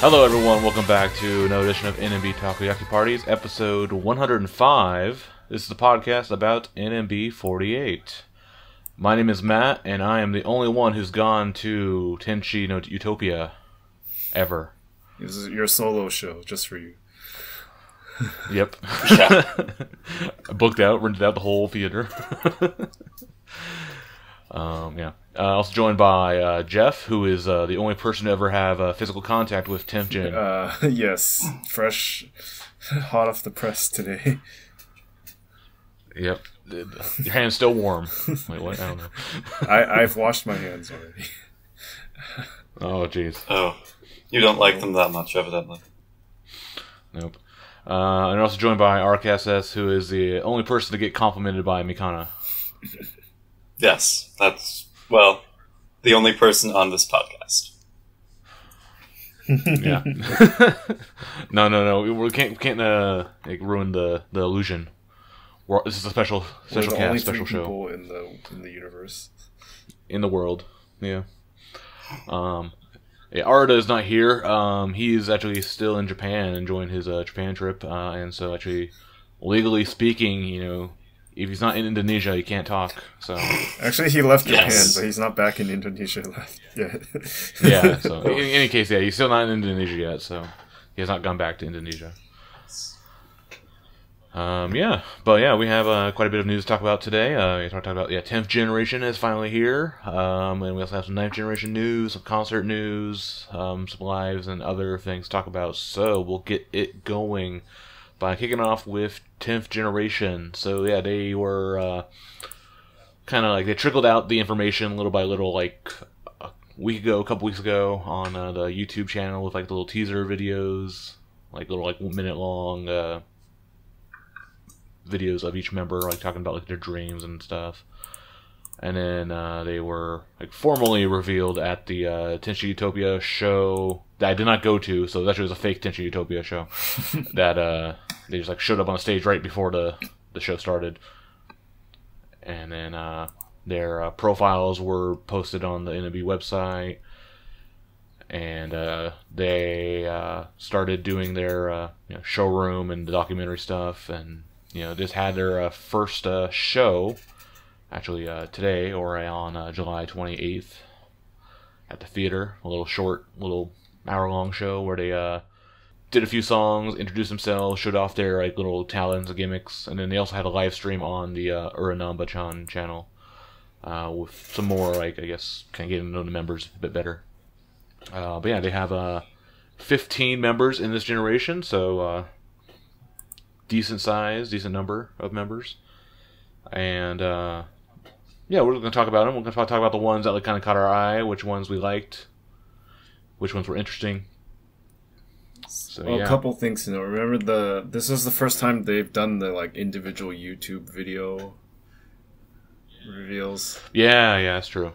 Hello everyone, welcome back to another edition of NMB Takoyaki Parties, episode 105. This is the podcast about NMB 48. My name is Matt, and I am the only one who's gone to Tenshi no Utopia ever. This is your solo show, just for you. Yep. I booked out, rented out the whole theater. Yeah. Also joined by Jeff, who is the only person to ever have physical contact with Tenjin. Yes. Fresh, hot off the press today. Yep. Your hand's still warm. Wait, what? I don't know. I've washed my hands already. Oh, jeez. Oh. You don't like them that much, evidently. Nope. And also joined by RKSS, who is the only person to get complimented by Mikana. Yes, that's, well, the only person on this podcast. Yeah. No. We can't ruin the illusion. This is a special cast, special show. People in the universe. In the world, yeah. Yeah, Arda is not here. He's actually still in Japan, enjoying his Japan trip, and so actually, legally speaking, if he's not in Indonesia, he can't talk. So actually, he left Japan, but he's not back in Indonesia yet. Yeah. So in any case, yeah, he's still not in Indonesia yet. So he has not gone back to Indonesia. Yeah, but yeah, we have quite a bit of news to talk about today. We talked about 10th generation is finally here, and we also have some 9th generation news, some concert news, some lives and other things to talk about. So we'll get it going by kicking off with 10th generation. So yeah, they were kind of like they trickled out the information little by little, like a couple weeks ago, on the YouTube channel with like the little teaser videos, like little 1-minute long. Videos of each member, like talking about like their dreams and stuff, and then they were like formally revealed at the Tenshi Utopia show that I did not go to, so that actually was a fake Tenshi Utopia show that they just like showed up on the stage right before the show started, and then their profiles were posted on the NMB website, and they started doing their showroom and the documentary stuff, and just had their first show, actually today, or on July 28th, at the theater. A little hour-long show where they did a few songs, introduced themselves, showed off their little talents and gimmicks, and then they also had a live stream on the Uranambachan Channel with some more, I guess, kind of getting to know the members a bit better. But yeah, they have 15 members in this generation, so decent number of members, and yeah, we're going to talk about them. We're going to talk about the ones that kind of caught our eye, which ones we liked, which ones were interesting. So, well, a couple things to know. Remember, this is the first time they've done the individual YouTube video reveals. Yeah, that's true.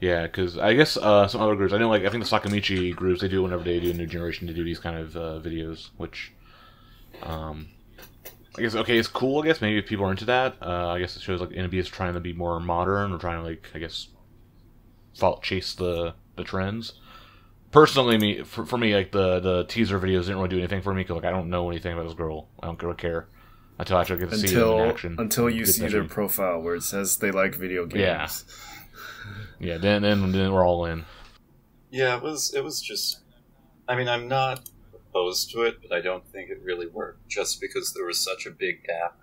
Yeah, because I guess some other groups, I think the Sakamichi groups, they do whenever they do a new generation, to do these kind of videos, which I guess, okay, it's cool, I guess. Maybe if people are into that. I guess it shows NMB is trying to be more modern, or trying to, I guess, chase the trends. Personally, for me, the teaser videos didn't really do anything for me, because I don't know anything about this girl. I don't really care until I actually get to see them in action. Until you see their profile where it says they like video games. Yeah, then we're all in. Yeah, it was just, I mean, I'm not opposed to it, but I don't think it really worked, just because there was such a big gap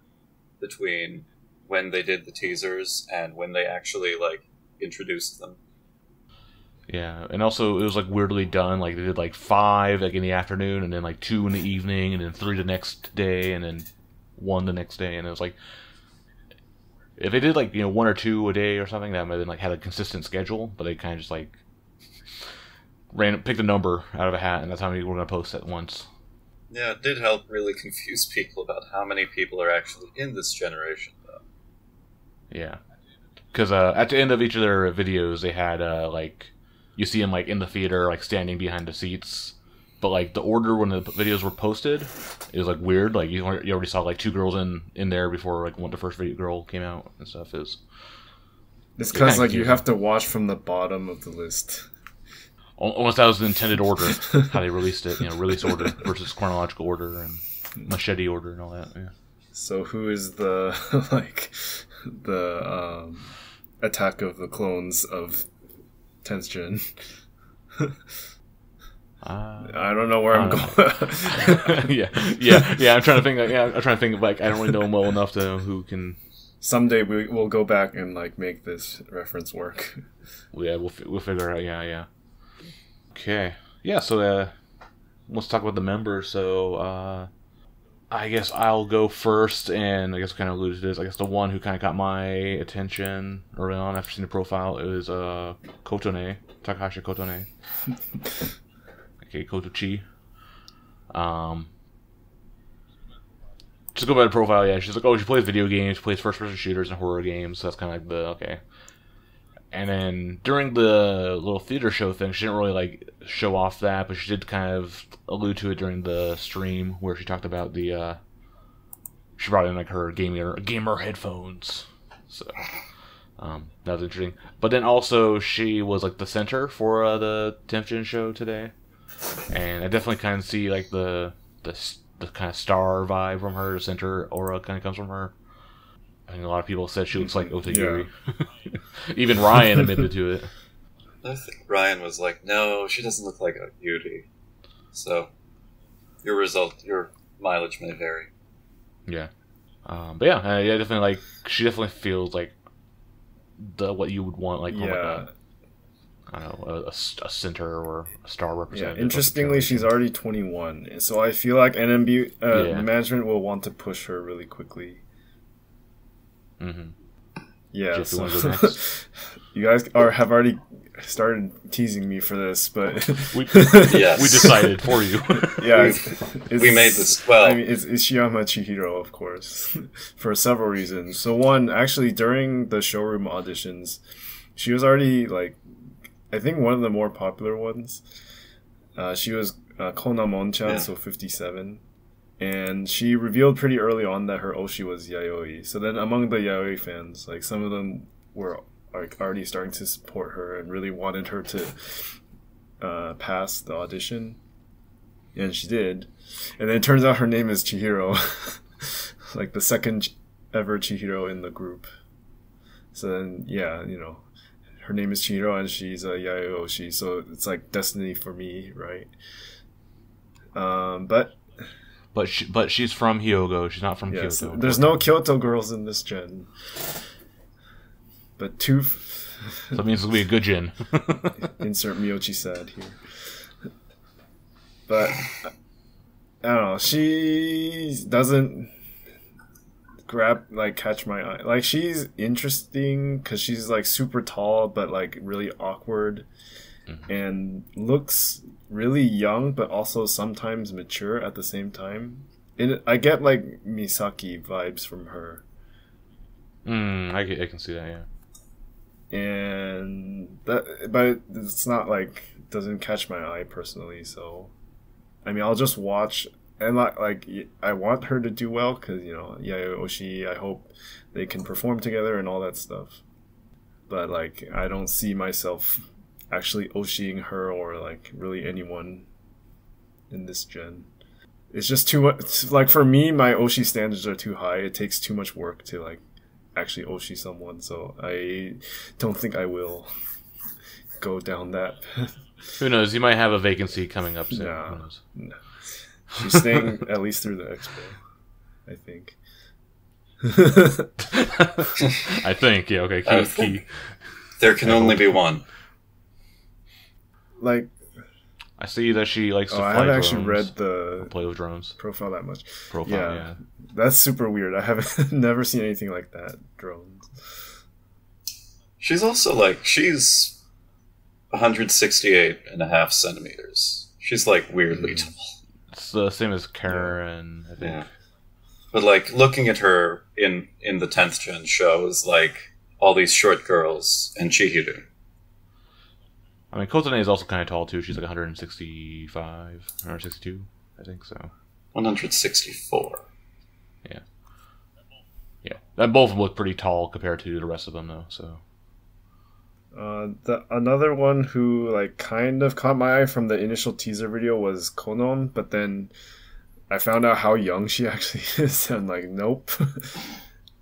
between when they did the teasers and when they actually introduced them. Yeah, and also it was weirdly done. They did 5 in the afternoon, and then 2 in the evening, and then 3 the next day, and then 1 the next day, and it was if they did 1 or 2 a day or something, that might have been had a consistent schedule, but they kind of just picked a number out of a hat, and that's how many we're going to post at once. Yeah, it did help really confuse people about how many people are actually in this generation, though. Yeah. Because at the end of each of their videos, they had, you see them, in the theater, standing behind the seats, but, the order when the videos were posted, it was, weird. You already saw, 2 girls in there before, when the first video girl came out and stuff. It's because, you have to watch from the bottom of the list. Unless that was the intended order, how they released it. Release order versus chronological order and machete order and all that. Yeah. So who is the the Attack of the Clones of 10th Gen? I don't know where I'm going. yeah. I'm trying to think. I'm trying to think. Like, I don't really know him well enough to know who can. Someday we'll go back and like make this reference work. Yeah, we'll figure it out. Yeah. Okay. Yeah. So let's talk about the members. So I guess I'll go first, and I guess kind of alluded to this. I guess the one who kind of got my attention early on after seeing the profile is Kotone, Takahashi Kotone. Okay, Kotochi. Just go by the profile, yeah. She's like, oh, she plays video games, she plays first-person shooters and horror games, so that's kind of like okay. And then during the little theater show thing, she didn't really like show off that, but she did kind of allude to it during the stream where she talked about the. She brought in like her gamer headphones, so that was interesting. But then also she was like the center for the 10th Gen show today, and I definitely kind of see like the kind of star vibe from her. The center aura kind of comes from her. I think a lot of people said she looks like Otagiri. Yeah. Even Ryan admitted to it. I think Ryan was like, no, she doesn't look like a beauty. So, your mileage may vary. Yeah. But yeah, definitely like, she definitely feels like what you would want, like, from like I don't know, a center or a star representative. Yeah, interestingly, she's already 21. So I feel like NMB, the management will want to push her really quickly. Mm-hmm. Yeah, so you guys have already started teasing me for this, but we decided for you. Yeah, we made this. Well, I mean, it's Ishiyama Chihiro, of course, for several reasons. So one, actually, during the showroom auditions, she was already like, I think one of the more popular ones. She was Konamon-chan, so 57. And she revealed pretty early on that her Oshi was Yayoi. So then among the Yayoi fans, like some of them were like already starting to support her and really wanted her to pass the audition. And she did. And then it turns out her name is Chihiro. Like the second ever Chihiro in the group. So then, yeah, her name is Chihiro and she's a Yayoi Oshi. So it's like destiny for me, right? But she's from Hyogo. She's not from Kyoto. There's no Kyoto girls in this gen. But two... So that means it'll be a good gen. Insert Miyochi sad here. But, I don't know. She doesn't catch my eye. Like, she's interesting because she's, like, super tall but, like, really awkward. Mm-hmm. And looks really young, but also sometimes mature at the same time. I get like Misaki vibes from her. I can see that, yeah. But it's not like doesn't catch my eye personally. So, I mean, I'll just watch and like I want her to do well because Yayoi Oshi. I hope they can perform together and all that stuff. But like, I don't see myself actually Oshiing her or like really anyone in this gen. It's just too much. Like for me, my Oshi standards are too high. It takes too much work to like actually Oshi someone. So I don't think I will go down that. Who knows? You might have a vacancy coming up soon. Who knows? No. She's staying at least through the expo, I think. I think, yeah. Okay. Key. There can only be one. Like, I see that she likes to fly drones. I haven't actually read the play with drones profile that much. Yeah, that's super weird. I haven't never seen anything like that. Drones. She's also like she's 168.5 centimeters. She's like weirdly tall. It's the same as Karen, I think. Yeah. But like looking at her in the 10th Gen show is like all these short girls and Chihiro. I mean, Kotone is also kind of tall, too. She's like 165, 162, I think so. 164. Yeah. Yeah. Both of them look pretty tall compared to the rest of them, though, so... Another one who like kind of caught my eye from the initial teaser video was Konon, but then I found out how young she actually is, and like, nope.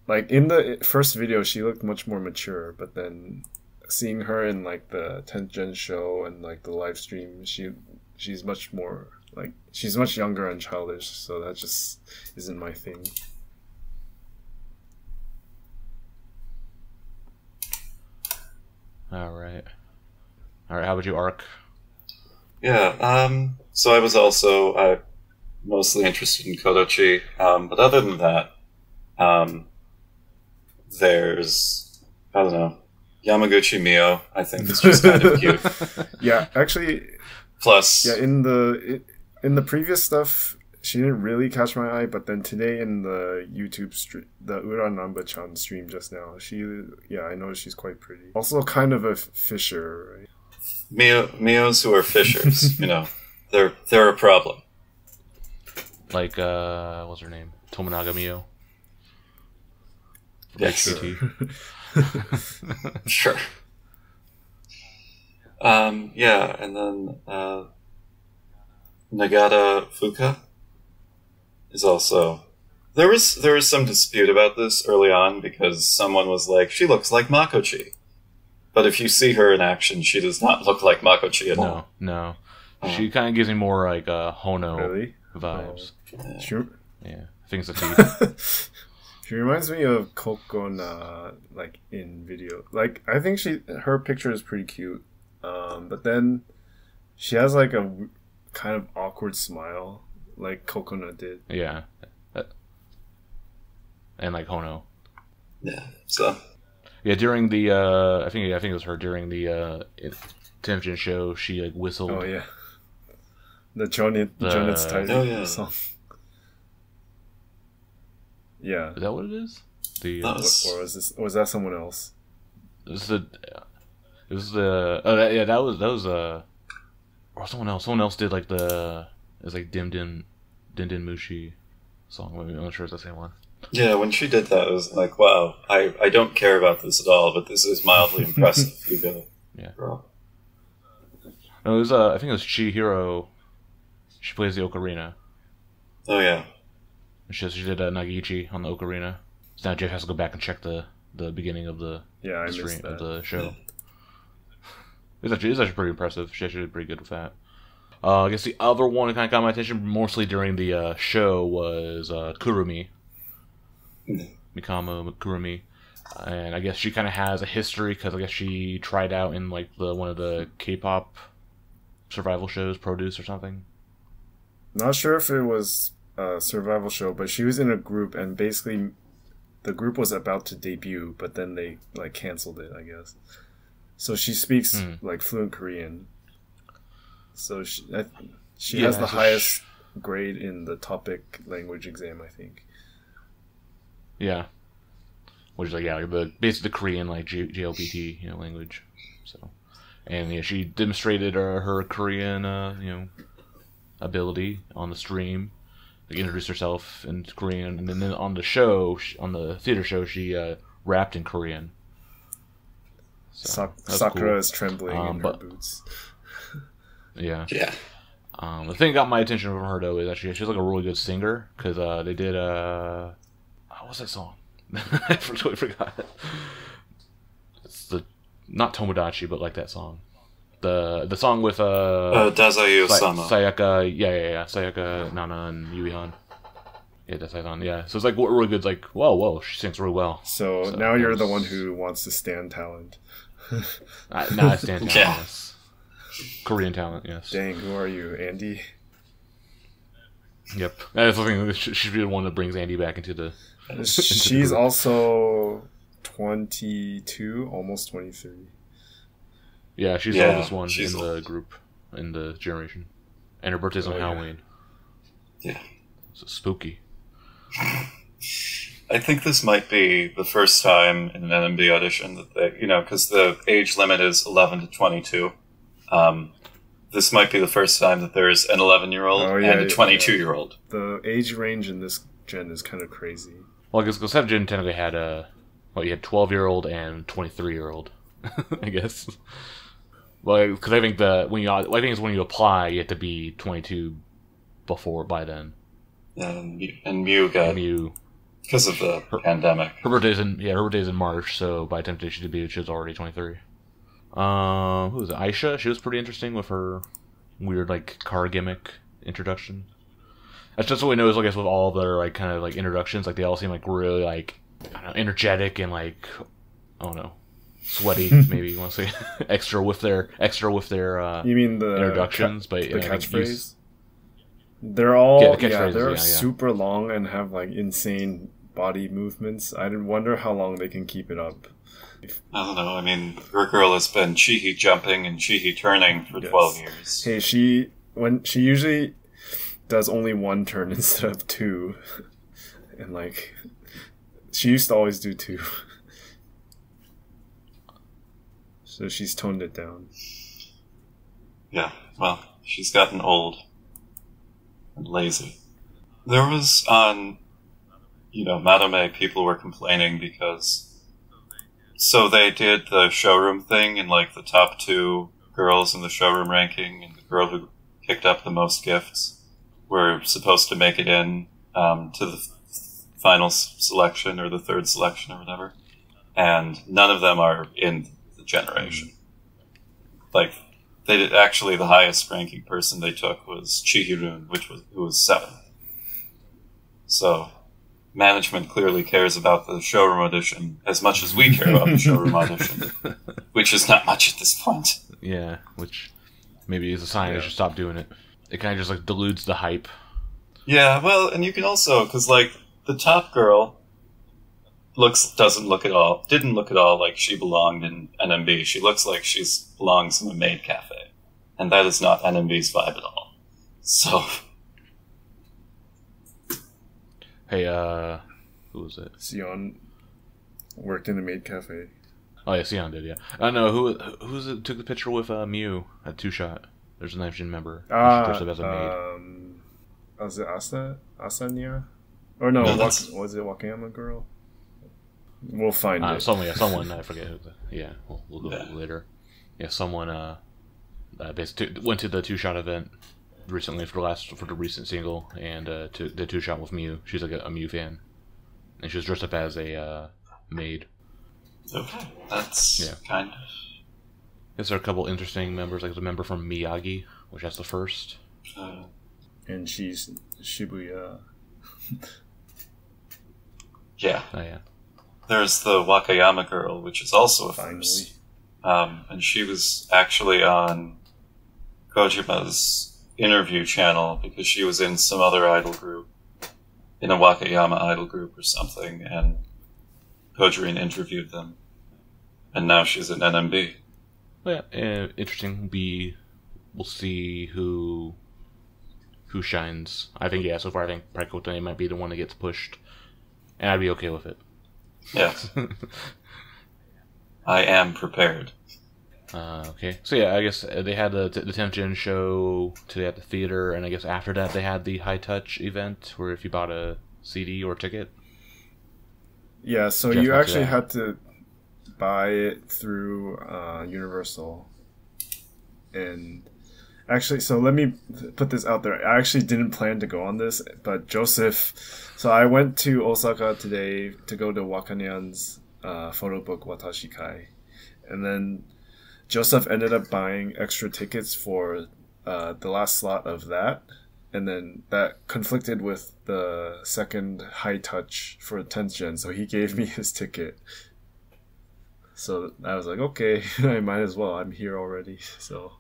Like in the first video, she looked much more mature, but then seeing her in like the 10th Gen show and like the live stream, she's much more like she's much younger and childish, so that just isn't my thing. All right. How about you, Ark? Yeah. So I was also mostly interested in Kodochi, but other than that, there's I don't know Yamaguchi Mio. I think is just kind of cute. Yeah, actually. Plus, yeah, in the previous stuff, she didn't really catch my eye, but then today in the YouTube stream, the Uranambachan stream just now, I know she's quite pretty. Also, kind of a fisher, right? Mios who are fishers, you know, they're a problem. Like, what's her name? Tomonaga Mio. Yes. Sure. Yeah, and then Nagata Fuka is also there was some dispute about this early on because someone was like, she looks like Makochi. But if you see her in action, she does not look like Makochi at all. No. She kind of gives me more like Hono really? vibes. Sure. Yeah, I think it's a teeth. She reminds me of Kokona, like in video. Like I think her picture is pretty cute, but then she has like a kind of awkward smile, like Kokona did. Yeah, and like Hono. Yeah. So. Yeah, during the I think it was her during the Tenshi show. She like whistled. Oh yeah, the Jonet's title song. Yeah, is that what it is? Or was that someone else? It was or someone else. Someone else did like it's like Din Mushi song. I'm not sure it's the same one. Yeah, when she did that, it was like, wow, I don't care about this at all, but this is mildly impressive. You go. Yeah. Girl. No, it was I think it was Chihiro. She plays the ocarina. Oh yeah. She did Nagichi on the ocarina. So now Jeff has to go back and check the beginning of the stream of the show. It's actually pretty impressive. She actually did pretty good with that. I guess the other one that kind of got my attention mostly during the show was Kurumi. Mikamo Kurumi. And I guess she kind of has a history because I guess she tried out in like one of the K-pop survival shows, Produce or something. Not sure if it was a survival show, but she was in a group, and basically the group was about to debut, but then they like canceled it, I guess. So she speaks like fluent Korean. So she has the highest grade in the topic language exam, I think. Yeah, which is like basically the Korean like GLBT language. So, and she demonstrated her Korean ability on the stream. Like introduced herself in Korean, and then on the show, on the theater show, she rapped in Korean. So, Sakura cool. is trembling in her boots. Yeah. Yeah. The thing that got my attention from her though is actually she's like a really good singer because they did what's that song? I totally forgot. It's not Tomodachi, but like that song. The song with Dazayu-sama. Sayaka, yeah, Sayaka, Nana, and Yuihan. Yeah, that's Sayaka. Yeah, so it's like really good. Like, whoa, she sings really well. So now you're the one who wants to stand talent. Not stand talent. Yeah. Yes. Korean talent. Yes. Dang, who are you, Andy? Yep, that's the thing. She's the one that brings Andy back into the. She's also 22, almost 23. Yeah, she's the oldest one in the group, in the generation. And her birthday's on Halloween. Yeah. So spooky. I think this might be the first time in an NMB audition that they, because the age limit is 11 to 22. This might be the first time that there's an 11-year-old and a 22-year-old. The age range in this gen is kind of crazy. Well, because 7 Gen technically had you had 12-year-old and 23-year-old. I guess. Well, because I think it's when you apply, you have to be 22 by then. And Mew got Mew, because of the pandemic. Her birthday's in March, so by the time she debuted, she was already 23. Who was it? Aisha. She was pretty interesting with her weird like car gimmick introduction. That's just what we know is, I guess, with all their like kind of like introductions, like they all seem like really like, I don't know, energetic and like, I don't know, sweaty, maybe you want to say extra with their you mean the introductions, but the catchphrase? They're all they're yeah. super long and have like insane body movements. I wonder how long they can keep it up. I don't know. I mean, her girl has been Chihi jumping and Chihi turning for 12 years. Hey, she usually does only one turn instead of two, and like she used to always do two. So she's toned it down. Yeah, well, she's gotten old and lazy. There was on, Madame, people were complaining because. So they did the showroom thing, and like the top 2 girls in the showroom ranking, and the girl who picked up the most gifts were supposed to make it in to the final selection or the 3rd selection or whatever, and none of them are in the generation. Like, actually the highest ranking person they took was Chihirun, who was 7th. So management clearly cares about the showroom audition as much as we care about the showroom audition, which is not much at this point. Yeah, which maybe is a sign they should stop doing it. It kind of just like dilutes the hype. Yeah, well, and you can also, because like the top girl didn't look at all like she belonged in NMB. She looks like she belongs in a maid cafe, and that is not NMB's vibe at all. So. Hey, who was it? Sion worked in the maid cafe. Oh yeah, Sion did. Yeah, I know who's it took the picture with Mew at 2-shot. There's a Night member. Dressed up as a maid. Was it Asanya? Or no, was it Wakayama girl? We'll find it. Someone I forget who. Yeah, we'll go later. Yeah, someone basically went to the 2-shot event recently for the recent single, and the 2-shot with Mew. She's like a Mew fan, and she was dressed up as a maid. Okay, that's kind of. Yes, there are a couple interesting members. Like there's a member from Miyagi, which that's the first. And she's Shibuya. Yeah. Oh yeah. There's the Wakayama girl, which is also a first. And she was actually on Kojima's interview channel because she was in some other idol group, in a Wakayama idol group or something, and Kojirin interviewed them, and now she's in NMB. Well, yeah, interesting. We'll see who shines. I think so far I think Prakotane might be the one that gets pushed, and I'd be okay with it. Yes. I am prepared. Okay, so yeah, I guess they had the Tenshi show today at the theater, and I guess after that they had the High Touch event, where if you bought a CD or ticket. Yeah, so you actually had to buy it through Universal. And actually, so let me put this out there. I actually didn't plan to go on this, but Joseph... So I went to Osaka today to go to Wakanyan's photobook Watashi Kai. And then Joseph ended up buying extra tickets for the last slot of that, and then that conflicted with the second High Touch for Tension, so he gave me his ticket. So I was like, okay, I might as well. I'm here already. So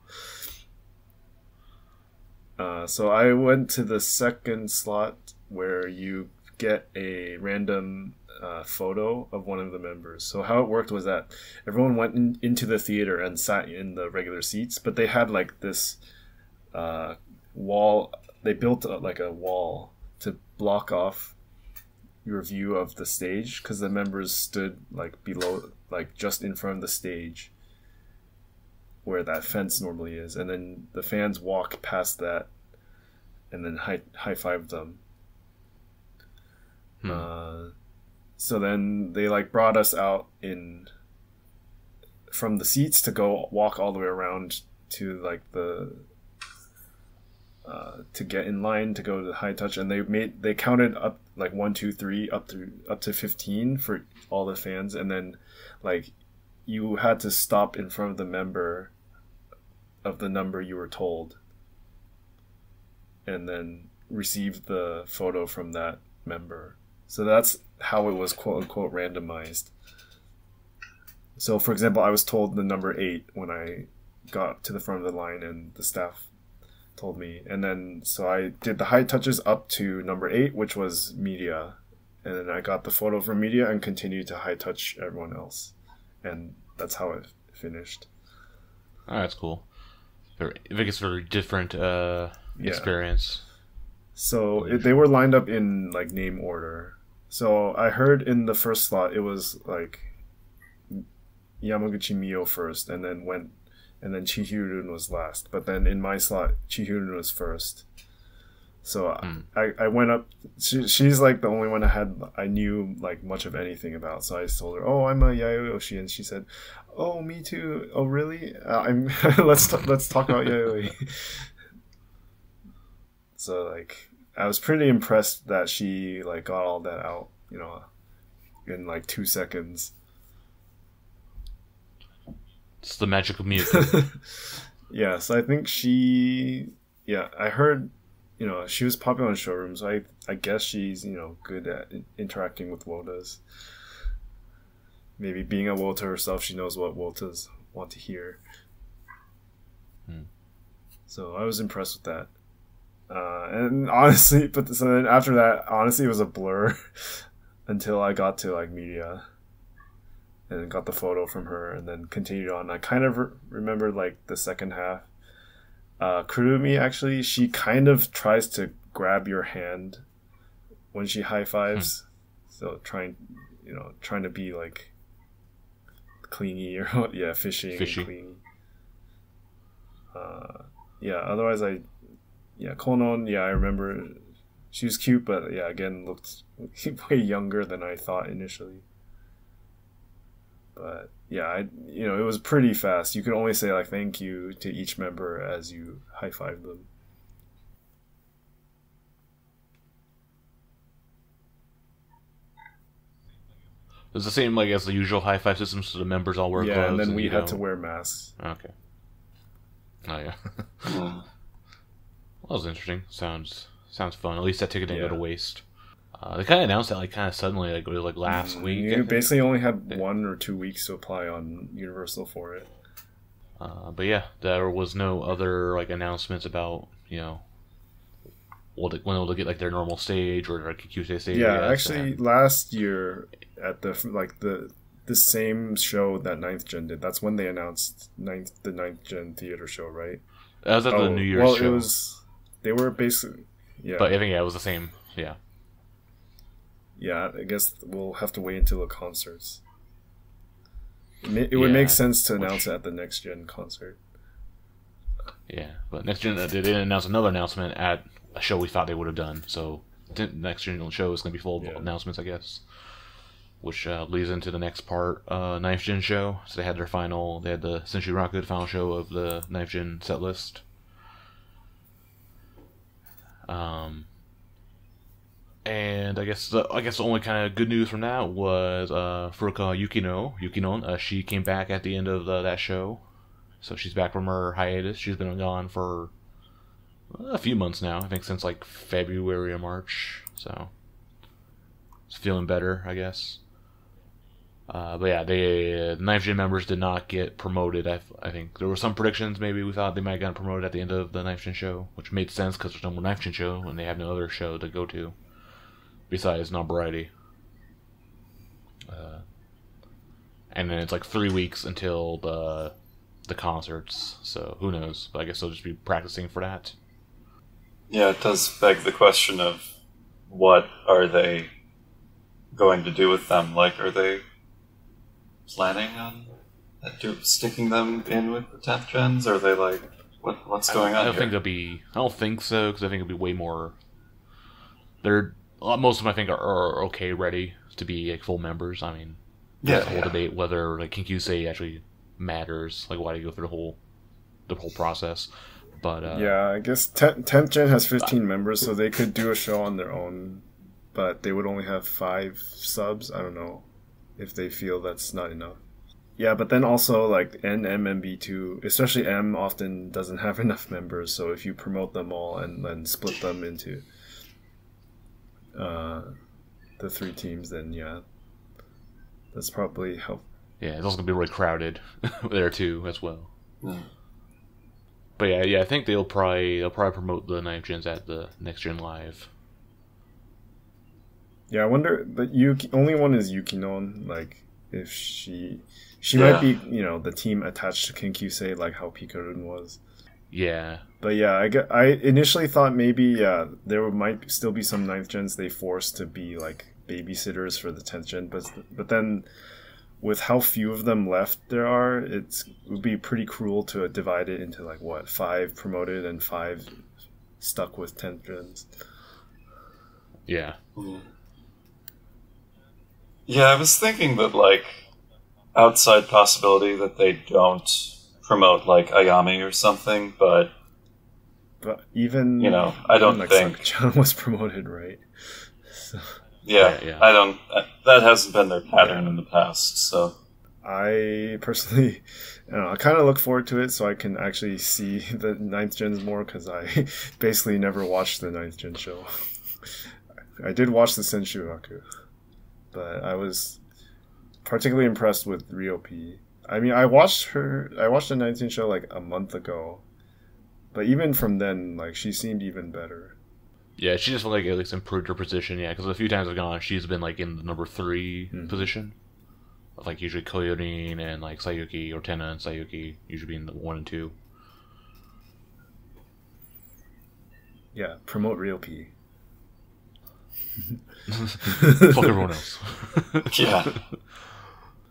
I went to the second slot where you get a random photo of one of the members. So how it worked was that everyone went into the theater and sat in the regular seats, but they had like this wall. They built like a wall to block off your view of the stage, because the members stood like below, like just in front of the stage where that fence normally is, and then the fans walk past that and then high-five them. So then they like brought us out in from the seats to go walk all the way around to like the to get in line to go to the high touch, and they counted up like 1, 2, 3 up to 15 for all the fans, and then like you had to stop in front of the member of the number you were told, and then receive the photo from that member. So that's how it was quote unquote randomized. So for example, I was told the number 8 when I got to the front of the line, and the staff told me, and then so I did the high touches up to number 8, which was media, and then I got the photo from media and continued to high touch everyone else, and that's how it finished. Oh, that's cool. I think it's a very different experience. So they were lined up in like name order. So I heard in the first slot it was like Yamaguchi Mio first, and then Chihirun was last. But then in my slot, Chihirun was first. So I went up. She's like the only one I knew like much of anything about. So I told her, "Oh, I'm a Yayoi," and she said, "Oh, me too. Oh, really? I'm let's talk about Yayoi." So like I was pretty impressed that she like got all that out, in like 2 seconds. It's the magic of music. Yeah, so I think I heard, she was popular in showrooms. I guess she's, good at interacting with wotas. Maybe being a wota herself, she knows what wotas want to hear. So I was impressed with that. And honestly, so then after that, honestly, it was a blur until I got to like media and got the photo from her, and then continued on. I kind of remember like the second half. Kurumi, actually, she kind of tries to grab your hand when she high fives. So trying to be like clingy or fishy. And clingy. Otherwise Konon, I remember she was cute, but again looked way younger than I thought initially. But it was pretty fast. You could only say like thank you to each member as you high five them. It was the same like as the usual high five system, so the members all wear gloves. Yeah, and then we had to wear masks. Okay. Oh yeah. Well, that was interesting. Sounds fun. At least that ticket didn't go to waste. They kind of announced that like kind of suddenly, like it was like last week. You basically only had 1 or 2 weeks to apply on Universal for it. But yeah, there was no other like announcements about when they'll get like their normal stage or like a Kyusei stage. Yeah, actually, last year at the same show that 9th Gen did, that's when they announced the 9th Gen theater show, right? That was at the New Year's show. They were basically But I think it was the same. Yeah. Yeah, I guess we'll have to wait until the concerts. It would make sense to announce it at the Next Gen concert. Yeah, but Next Gen, they didn't announce another announcement at a show we thought they would have done. So Next Gen show is going to be full of announcements, I guess. Which leads into the next part, 9th Gen show. So they had the Senshi Raku, the final show of the 9th Gen set list. And I guess the only kind of good news from that was Furukawa Yukinon. She came back at the end of that show, so she's back from her hiatus. She's been gone for a few months now. I think since like February or March. So it's feeling better, I guess. But yeah, the 9th Gen members did not get promoted. I think there were some predictions. Maybe we thought they might have gotten promoted at the end of the 9th Gen show, which made sense because there's no more 9th Gen show and they have no other show to go to besides non-variety. And then it's like 3 weeks until the concerts, so who knows? But I guess they'll just be practicing for that. Yeah, it does beg the question of what are they going to do with them? Like, are they planning on sticking them in with the 10th gens? Or are they like, what's going on? I don't think so, because I think it'll be way more. Most of them I think are okay, ready to be like full members. I mean, there's a whole debate whether like Kinkyusei actually matters, like why do you go through the whole process. But yeah, I guess 10th Gen has 15 members, so they could do a show on their own, but they would only have 5 subs. I don't know if they feel that's not enough. Yeah, but then also like NMB2, especially M, often doesn't have enough members. So if you promote them all and then split them into the 3 teams, then yeah, that's probably help. Yeah, it's also gonna be really crowded there too as well. Mm. But yeah, I think they'll probably promote the 9th Gens at the Next Gen Live. Yeah, I wonder. The only one is Yukinon. Like if she might be, the team attached to Kinkyusei, like how Pikarun was. Yeah. But yeah, I initially thought maybe there might still be some 9th Gens they forced to be like babysitters for the 10th Gen, but then with how few of them left there are, it would be pretty cruel to divide it into like 5 promoted and 5 stuck with 10th Gens. Yeah. Mm. Yeah, I was thinking that like outside possibility that they don't promote like Ayami or something, but even I don't like think Sakamoto was promoted, right? So. Yeah, I don't. That hasn't been their pattern in the past. So I personally, I kind of look forward to it so I can actually see the 9th Gens more, because I basically never watched the 9th Gen show. I did watch the Senshuraku, but I was particularly impressed with Rio P. I mean, I watched the 9th Gen show like a month ago, but even from then, like she seemed even better. Yeah, she just like at least improved her position. Yeah, because a few times I've gone, she's been like in the number 3 position, of like usually Koyorin and like Sayuki, or Tenna and Sayuki usually being the 1 and 2. Yeah, promote Real P. Fuck everyone else. Yeah.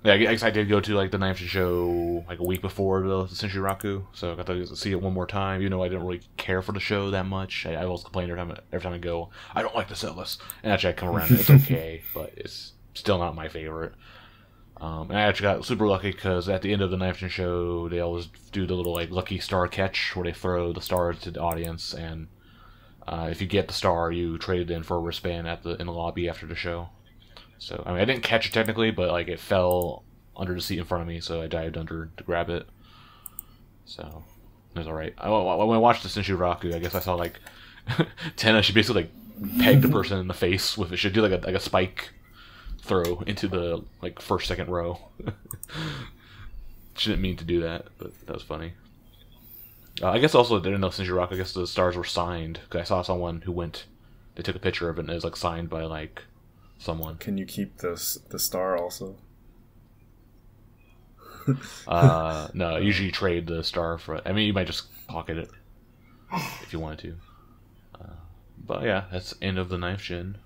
Yeah, I guess I did go to like the 9th Gen show like a week before the Senshuraku, so I got to see it one more time. I didn't really care for the show that much. I always complain every time I go, I don't like the set list. And actually I come around and it's okay, but it's still not my favorite. And I actually got super lucky because at the end of the 9th Gen show, they always do the little like lucky star catch where they throw the stars to the audience, and if you get the star, you trade it in for a wristband in the lobby after the show. So, I mean, I didn't catch it technically, but, like, it fell under the seat in front of me, so I dived under to grab it. So, it was alright. When I watched the Senshuraku, I guess I saw, like, Tenna, she basically, like, pegged the person in the face with it. She'd do, like a spike throw into the, like, first, second row. She didn't mean to do that, but that was funny. I guess also, during the Senshuraku, I guess the stars were signed, because I saw someone who they took a picture of it, and it was, like, signed by, like, someone. Can you keep the star also? No, usually you trade the star for it. I mean, you might just pocket it if you wanted to. But yeah, that's end of the 9th Gen.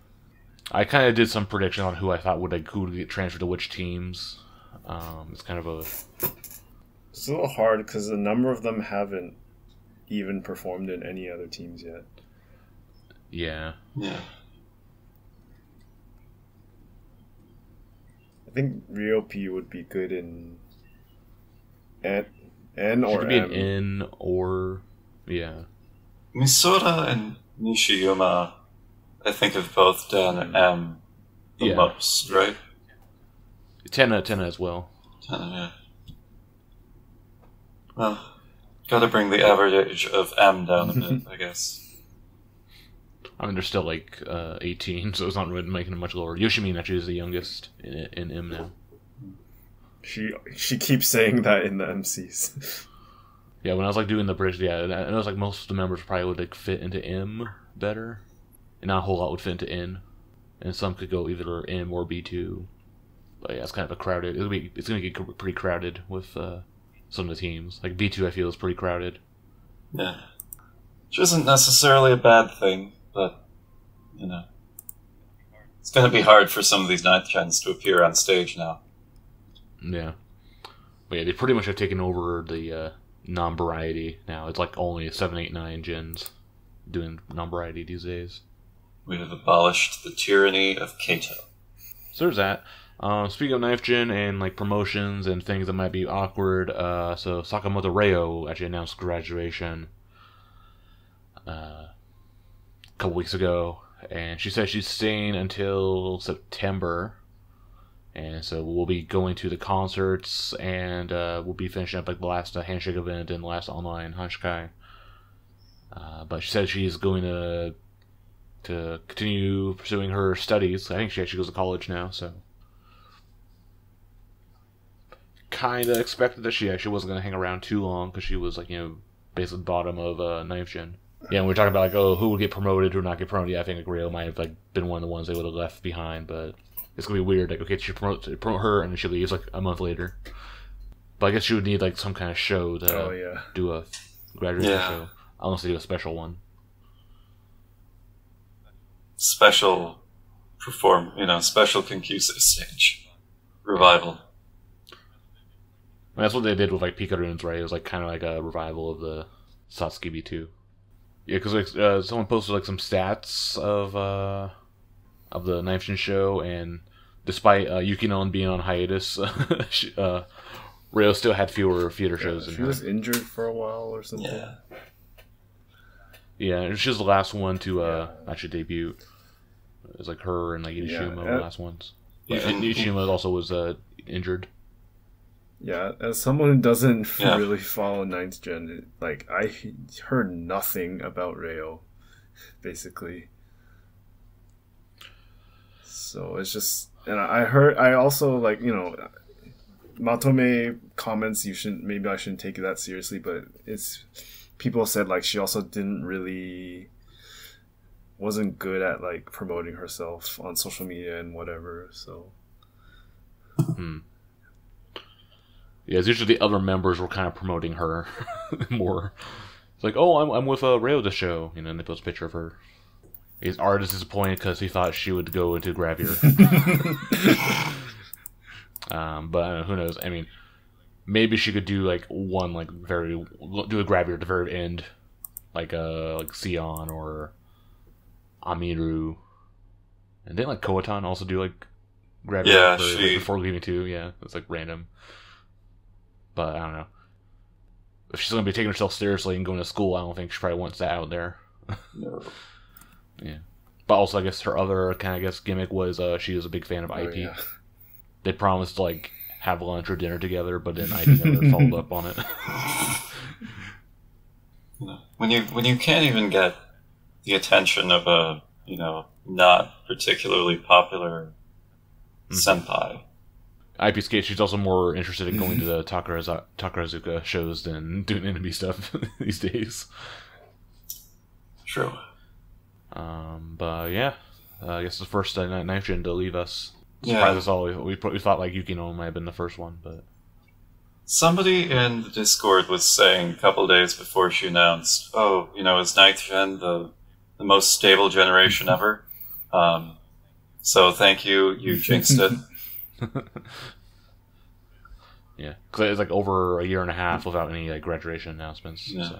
I kind of did some prediction on who I thought would get transferred to which teams. It's kind of it's a little hard because a number of them haven't even performed in any other teams yet. Yeah. I think Rio P would be good in N or should be M. an N or Misora and Nishiyuma, I think, have both done M the most, right? Tenna as well. Yeah. Well, gotta bring the average of M down a bit, I guess. I mean, they're still like 18, so it's not really making it much lower. Yoshimin actually is the youngest in M now. She keeps saying that in the MCs. Yeah, when I was like doing the bridge, I was like most of the members probably would like fit into M better, and not a whole lot would fit into N, and some could go either M or B2. But yeah, it's kind of a crowded. It's gonna get pretty crowded with some of the teams. Like B2, I feel is pretty crowded. Yeah, which isn't necessarily a bad thing. But, it's going to be hard for some of these 9th Gens to appear on stage now. Yeah. But yeah, they pretty much have taken over the non-variety now. It's like only 7, 8, 9 Gens doing non-variety these days. We have abolished the tyranny of Kato. So there's that. Speaking of Knife Gen and like promotions and things that might be awkward, so Sakamoto Reio actually announced graduation a couple weeks ago, and she said she's staying until September, and so we'll be going to the concerts, and we'll be finishing up like the last handshake event and the last online Hanshikai. But she said she's going to continue pursuing her studies. I think she actually goes to college now, so kind of expected that she actually wasn't going to hang around too long because she was like, you know, basically the bottom of Knife Gen. Yeah, and we were talking about like, oh, who would get promoted, who would not get promoted. Yeah, I think like Reio might have like been one of the ones they would have left behind, but it's gonna be weird. Like, okay, she promote her, and then she leaves like a month later. But I guess she would need like some kind of show to do a graduation show, unless they do a special one. Special special Kinkusei stage revival. I mean, that's what they did with like Pikarunes, right? It was like kind of like a revival of the Satsuki B2. Yeah, because like, someone posted like some stats of the Knife Gen show, and despite Yukinon being on hiatus, Reio still had fewer theater shows. She was injured for a while or something. Yeah. Yeah, she was the last one to actually debut. It was like her and like Yoshimin were the last ones. And Yoshimin also was injured. Yeah, as someone who doesn't really follow 9th Gen, like I heard nothing about Reio, basically. So it's just, and I also like, you know, Matome comments. Maybe I shouldn't take it that seriously, but it's people said like she also wasn't good at like promoting herself on social media and whatever. So. Yeah, it's usually the other members were kind of promoting her more. It's like, oh, I'm with Reio the show, you know, and they post a picture of her. His art is disappointed because he thought she would go into Gravier. But I don't know, who knows? I mean, maybe she could do like one like do a Gravier at the very end, like Sion or Amiru, and then like Koatan also do like Gravier before leaving too. Yeah, it's like random. But I don't know. If she's going to be taking herself seriously and going to school, I don't think she probably wants that out there. No. Yeah. But also, I guess her other kind of gimmick was she was a big fan of IP. Yeah. They promised to like have lunch or dinner together, but then IP never followed up on it. When you can't even get the attention of a not particularly popular senpai. IP skate, she's also more interested in going to the Takarazuka shows than doing NMB stuff these days. True. But yeah, I guess the first Knife Gen to leave us. Surprised us all. We thought like Yukinon might have been the first one, but somebody in the Discord was saying a couple days before she announced, "Oh, is 9th Gen the most stable generation ever?" So thank you. You jinxed it. Yeah, because it's like over a year and a half without any like graduation announcements. Yeah. So.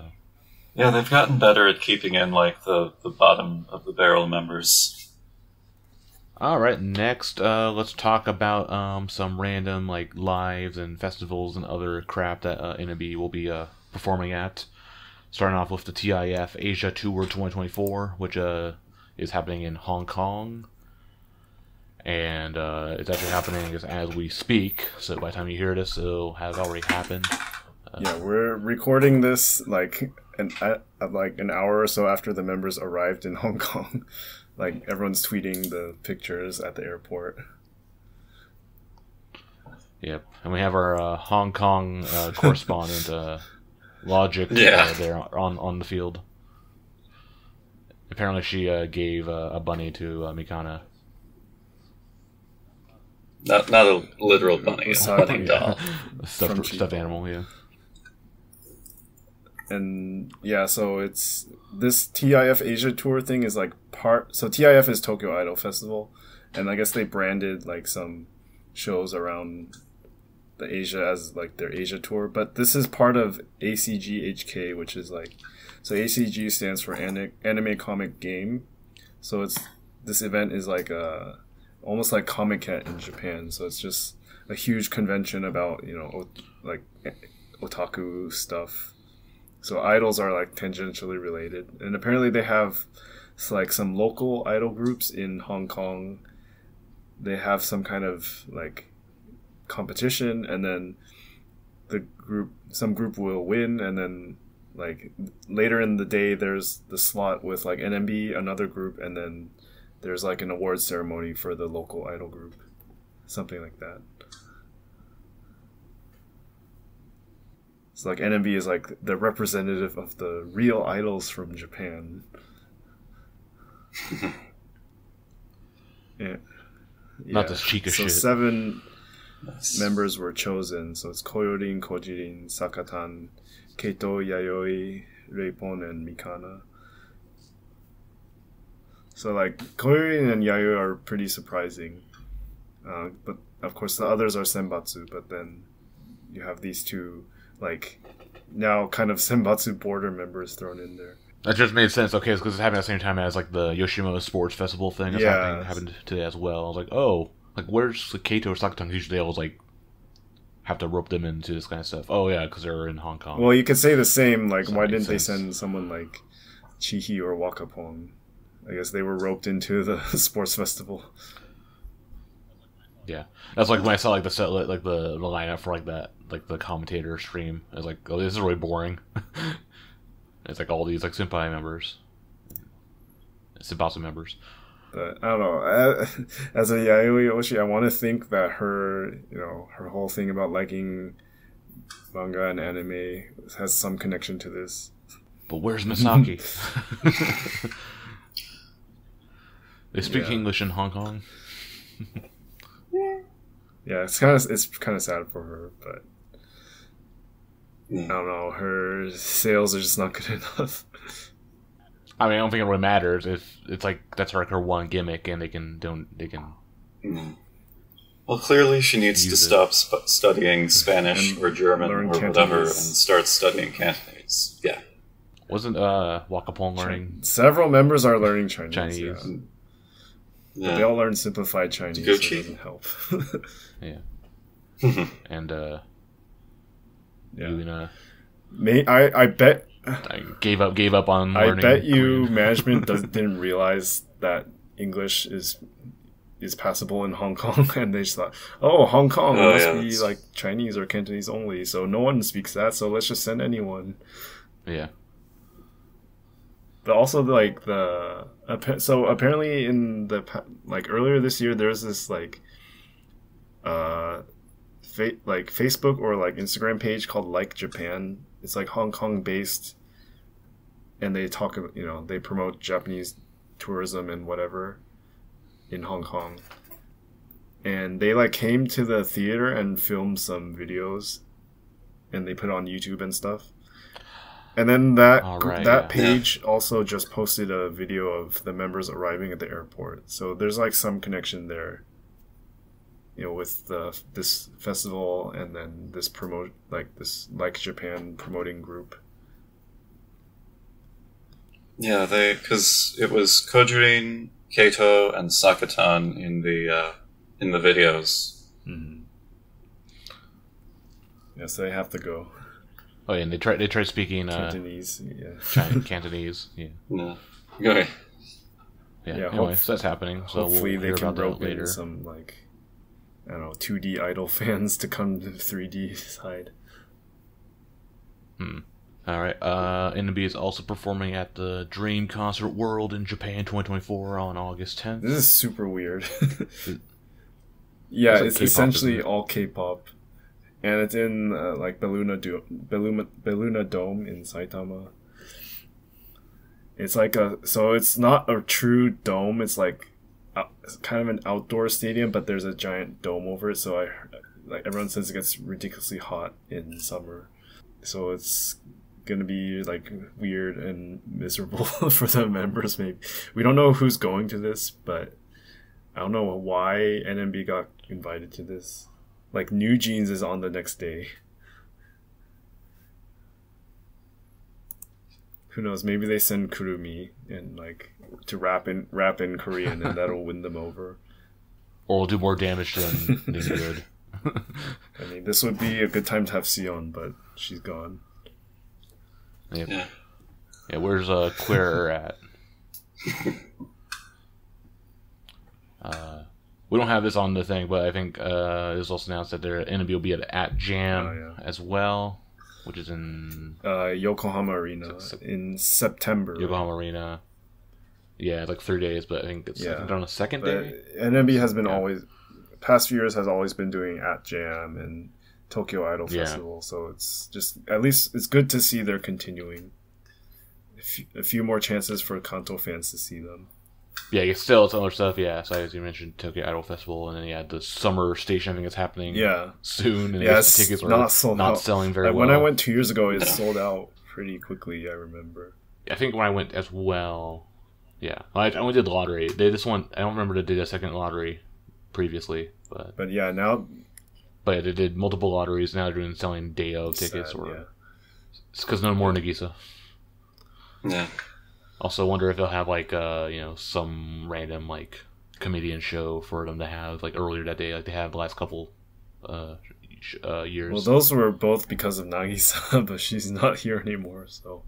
Yeah, they've gotten better at keeping in like the bottom of the barrel members. All right, next let's talk about some random like lives and festivals and other crap that NMB will be performing at. Starting off with the TIF Asia Tour 2024, which is happening in Hong Kong. And it's actually happening as we speak, so by the time you hear this, it'll have already happened. Yeah, we're recording this like an hour or so after the members arrived in Hong Kong. Like, everyone's tweeting the pictures at the airport. Yep, and we have our Hong Kong correspondent, Logic, there on the field. Apparently she gave a bunny to Mikana. Not a literal bunny, a bunny doll. Stuffed animal, yeah. And yeah, so it's this TIF Asia tour thing is like so TIF is Tokyo Idol Festival, and I guess they branded like some shows around the Asia as like their Asia tour, but this is part of ACG-HK, which is like, so ACG stands for Anime Comic Game. So this event is like almost like Comic-Con in Japan. So it's just a huge convention about, like otaku stuff. So idols are like tangentially related. And apparently they have like some local idol groups in Hong Kong. They have some kind of like competition, and then some group will win, and then like later in the day there's the slot with like NMB, another group, and then there's like an awards ceremony for the local idol group, something like that. So like NMB is like the representative of the real idols from Japan. Yeah. Not this Chica so shit. 7 members were chosen. So it's Koyorin, Kojirin, Sakatan, Keito, Yayoi, Reipon, and Mikana. So like Koyorin and Yayoi are pretty surprising. But of course the others are Senbatsu, but then you have these two like now kind of Senbatsu border members thrown in there. That just made sense. Okay, because it's happening at the same time as like the Yoshimo Sports Festival thing. That's happened today as well. I was like, oh, like where's the Kato or Sakatan? Usually they always like have to rope them into this kind of stuff. Oh yeah, because they're in Hong Kong. Well, you could say the same. Like, why didn't they send someone like Chihi or Wakapon? I guess they were roped into the sports festival. Yeah, that's like when I saw like the set, like the lineup for like that, like the commentator stream. I was like, oh, this is really boring. It's like all these like senpai members, senbatsu members. I don't know. As a Yayoi Oshi, I want to think that her, her whole thing about liking manga and anime has some connection to this. But where's Misaki? They speak English in Hong Kong. Yeah, it's kind of sad for her, but I don't know. Her sales are just not good enough. I mean, I don't think it really matters if it's like that's her one gimmick, and they can. Well, clearly she needs to stop studying Spanish or German or whatever and start studying Cantonese. Yeah. Wasn't Wakapon learning? Several members are learning Chinese. Yeah. But they all learn simplified Chinese, so it doesn't help. Yeah. And I bet I gave up on learning. I bet you management didn't realize that English is passable in Hong Kong, and they just thought, oh, Hong Kong must be like Chinese or Cantonese only, so no one speaks that, so let's just send anyone. Yeah. But also like so apparently in the like earlier this year there's this like Facebook or like Instagram page called Like Japan. It's like Hong Kong based, and they talk about, they promote Japanese tourism and whatever in Hong Kong. And they like came to the theater and filmed some videos, and they put it on YouTube and stuff. And then that page also just posted a video of the members arriving at the airport. So there's like some connection there, with this festival and then this this Like Japan promoting group. Yeah, because it was Kojurin, Kato, and Sakatan in the videos. Mm-hmm. Yes, they have to go. Oh yeah, and they tried speaking Cantonese, Cantonese, yeah. No. Okay. Yeah. Anyway, so that's happening. So hopefully we'll they can rope later. in some 2D idol fans to come to the 3D side. All right. NMB is also performing at the Dream Concert World in Japan 2024 on August 10th. This is super weird. Yeah, it's essentially all K-pop. And it's in Belluna Dome in Saitama. It's like so it's not a true dome. It's like kind of an outdoor stadium, but there's a giant dome over it. So everyone says it gets ridiculously hot in summer. So it's gonna be like weird and miserable for the members. Maybe we don't know who's going to this, but I don't know why NMB got invited to this. Like New Jeans is on the next day. Who knows? Maybe they send Kurumi and to rap in Korean, and that'll win them over. or will do more damage than good. I mean, this would be a good time to have Sion, but she's gone. Yep. Yeah. Yeah, where's Queer at? We don't have this on the thing, but I think it was also announced that their NMB will be at Jam as well, which is in Yokohama Arena in September. Yokohama Arena. Yeah, it's like 3 days, but I think it's I think they're on the second day. NMB has been always, past few years has always been doing at Jam and Tokyo Idol Festival, so it's just, at least it's good to see they're continuing. A few more chances for Kanto fans to see them. Yeah, it's still some other stuff. Yeah, so as you mentioned, Tokyo Idol Festival, and then the summer station. I think it's happening. Soon. And the tickets were not selling very well. When I went 2 years ago, it sold out pretty quickly. I remember. I think when I went as well, I only did the lottery. They just went. I don't remember they did a second lottery previously, but now. But they did multiple lotteries. Now they're doing selling day of tickets, it's because no more Nagisa. Yeah. Also, wonder if they'll have some random comedian show for them to have earlier that day, like they have the last couple years. Well, those were both because of Nagisa, but she's not here anymore. So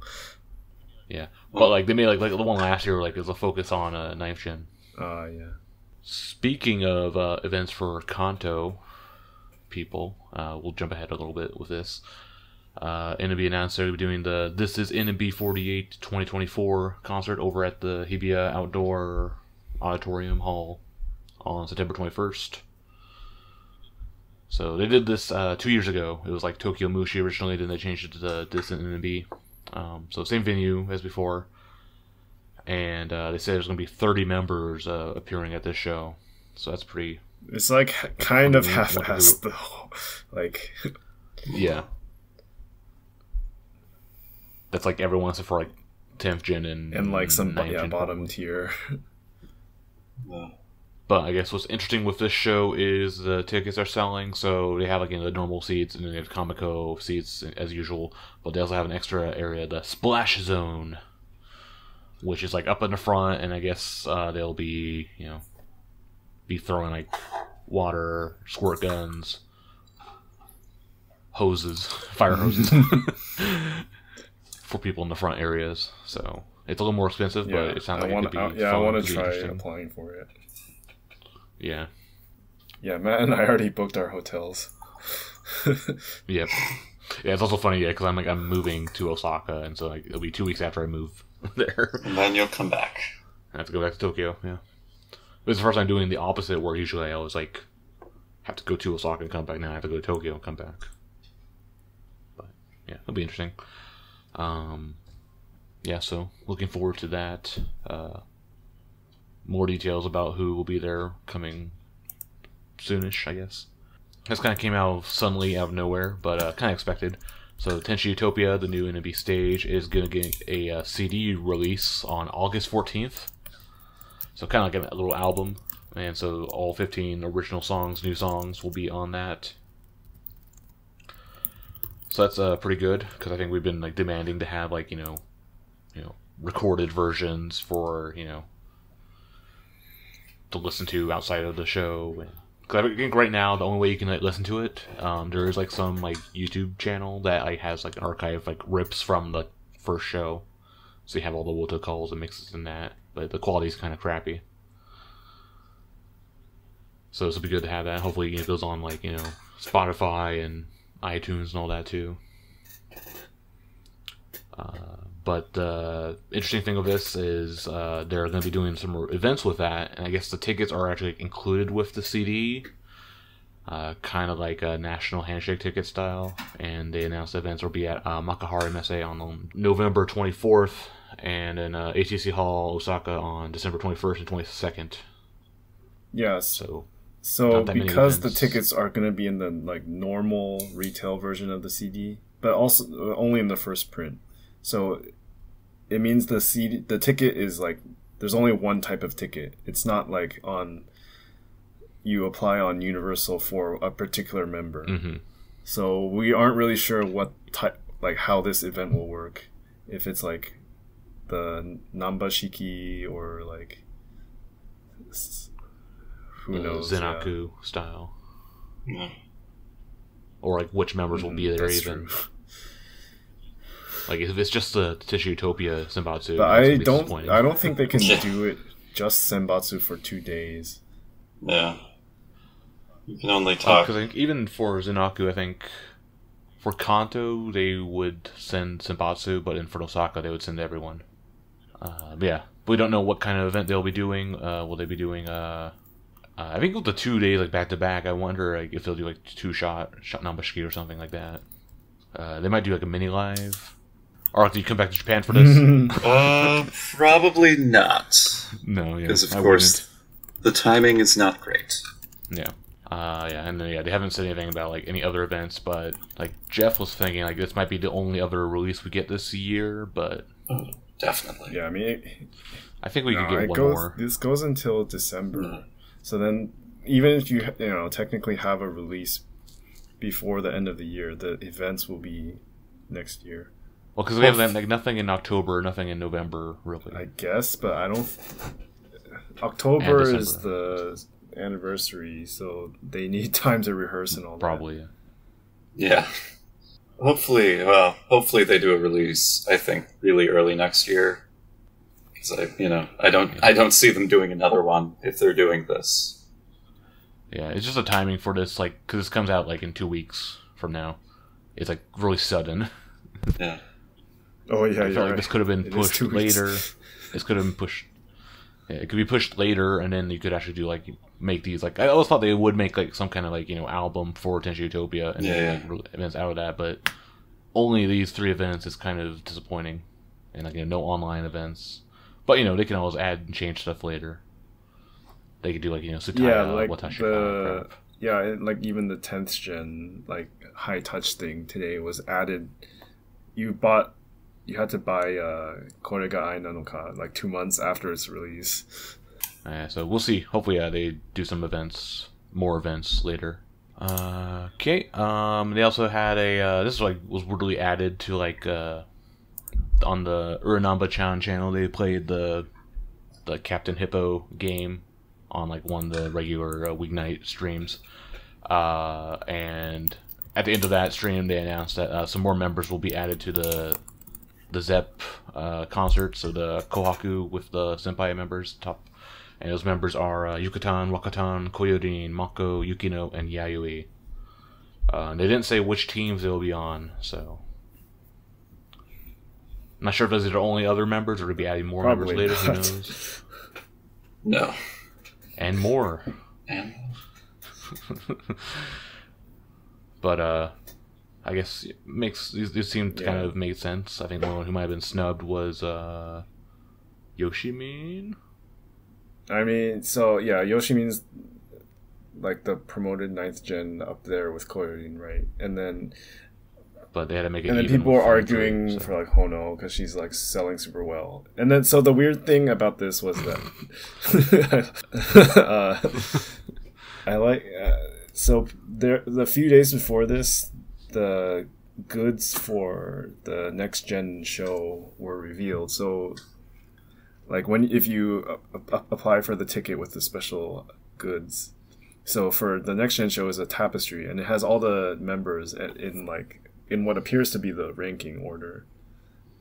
yeah, but they made the one last year, it was a focus on Ninth Gen. Yeah. Speaking of events for Kanto people, we'll jump ahead a little bit with this. NMB announced they're doing the This Is NMB 48 2024 concert over at the Hibiya Outdoor Auditorium Hall on September 21st. So they did this 2 years ago. It was Tokyo Mushi originally, then they changed it to the This Is NMB. So same venue as before. And they said there's going to be 30 members appearing at this show. So that's pretty... It's kind of half-assed though. Yeah. That's everyone except for 10th gen and some bottom tier. Yeah. But I guess what's interesting with this show is the tickets are selling. So they have the normal seats, and then they have Kamiko seats as usual. But they also have an extra area, the Splash Zone, which is up in the front, and I guess they'll be throwing water, squirt guns, hoses, fire hoses. For people in the front areas, so it's a little more expensive, but it sounds like it could be fun. I want to try applying for it. Yeah, Matt and I already booked our hotels. Yep. Yeah, it's also funny, because I'm moving to Osaka, and so it'll be 2 weeks after I move there. And then you'll come back. I have to go back to Tokyo. Yeah, it was the first time doing the opposite, where usually I always have to go to Osaka and come back. Now I have to go to Tokyo and come back. But yeah, it'll be interesting. So looking forward to that. More details about who will be there coming soonish, I guess. This kind of came out suddenly out of nowhere, but kind of expected. So Tenshi Utopia, the new NMB stage, is going to get a CD release on August 14th. So kind of like a little album, and so all 15 original songs, new songs, will be on that. So that's pretty good, because I think we've been demanding to have recorded versions for to listen to outside of the show. Because I think right now the only way you can listen to it, there is some YouTube channel that has an archive rips from the first show, so you have all the Woto calls and mixes in that, but the quality's kind of crappy. So this would be good to have that. Hopefully it goes on Spotify and iTunes and all that too. But the interesting thing of this is they're going to be doing some events with that, and I guess the tickets are actually included with the CD, kind of like a National Handshake ticket style. And they announced the events will be at Makahari Messe on November 24th, and in ATC Hall, Osaka on December 21st and 22nd. Yes. So because the tickets are going to be in the normal retail version of the CD, but also only in the first print. So it means the ticket is there's only one type of ticket. It's not you apply on Universal for a particular member. Mm-hmm. So we aren't really sure what type, how this event will work. If it's the Namba Shiki or who knows? Zenaku style. Yeah. Or like which members will be there even. True. Like if it's just the Tenshi Utopia Senbatsu, But I don't think they can Yeah. do it just Senbatsu for 2 days. Yeah. You can only talk. Because even for Zenaku, I think for Kanto they would send Senbatsu, but for Osaka they would send everyone. But yeah, we don't know what kind of event they'll be doing. Will they be doing? I think with the 2 days like back to back, I wonder like if they'll do like 2-shot Nambashiki or something like that. They might do like a mini live. Or do you come back to Japan for this? Probably not. No, yeah, Because of I course the timing is not great. wouldn't. And then they haven't said anything about like any other events, but like Jeff was thinking like this might be the only other release we get this year, but Oh, definitely. Yeah, I mean, I think we could get one more. This goes until December. Mhm. So then, even if you technically have a release before the end of the year, the events will be next year. Well, because we have like nothing in October, nothing in November, really. I guess, but I don't. October And is the anniversary, so they need time to rehearse and all that. Probably. Yeah. Hopefully they do a release, I think, really early next year. Because I don't see them doing another one if they're doing this. Yeah, it's just the timing for this, like, because this comes out like in 2 weeks from now. It's like really sudden. Yeah. Oh yeah, I felt like this could have been It is pushed 2 weeks. later. This could have been pushed. Yeah, it could be pushed later, and then you could actually do like make these like I always thought they would make like some kind of like album for Tenshi Utopia and then events out of that, but only these 3 events is kind of disappointing, and like no online events. But they can always add and change stuff later. They could do like Sutaya, Watashi crap. like even the 10th gen like high touch thing today was added. You had to buy Korega Ai Nanoka like 2 months after its release. So we'll see. Hopefully, they do some more events later. Okay. They also had this was weirdly added to like on the Uranambachan channel. They played the Captain Hippo game on like one of the regular weeknight streams, and at the end of that stream, they announced that some more members will be added to the Zepp concert. So the Kouhaku with the senpai members top. And those members are Yukiton, Wakatan, Koyorin, Mako, Yukino, and Yayoi. They didn't say which teams they will be on, so I'm not sure if those are the only other members or to be adding more Probably members later. not. Who knows? No. And more. And But I guess these seem to kind of make sense. I think the one who might have been snubbed was Yoshimin. I mean, so yeah, Yoshimin's like the promoted 9th gen up there with Koyorin, right? And then But they had to make it. and then even people were with arguing Furniture, so. for like Hono because she's like selling super well. And then so the weird thing about this was that I like so there the few days before this, the goods for the next gen show were revealed. So like if you apply for the ticket with the special goods, so for the next gen show is a tapestry and it has all the members in what appears to be the ranking order,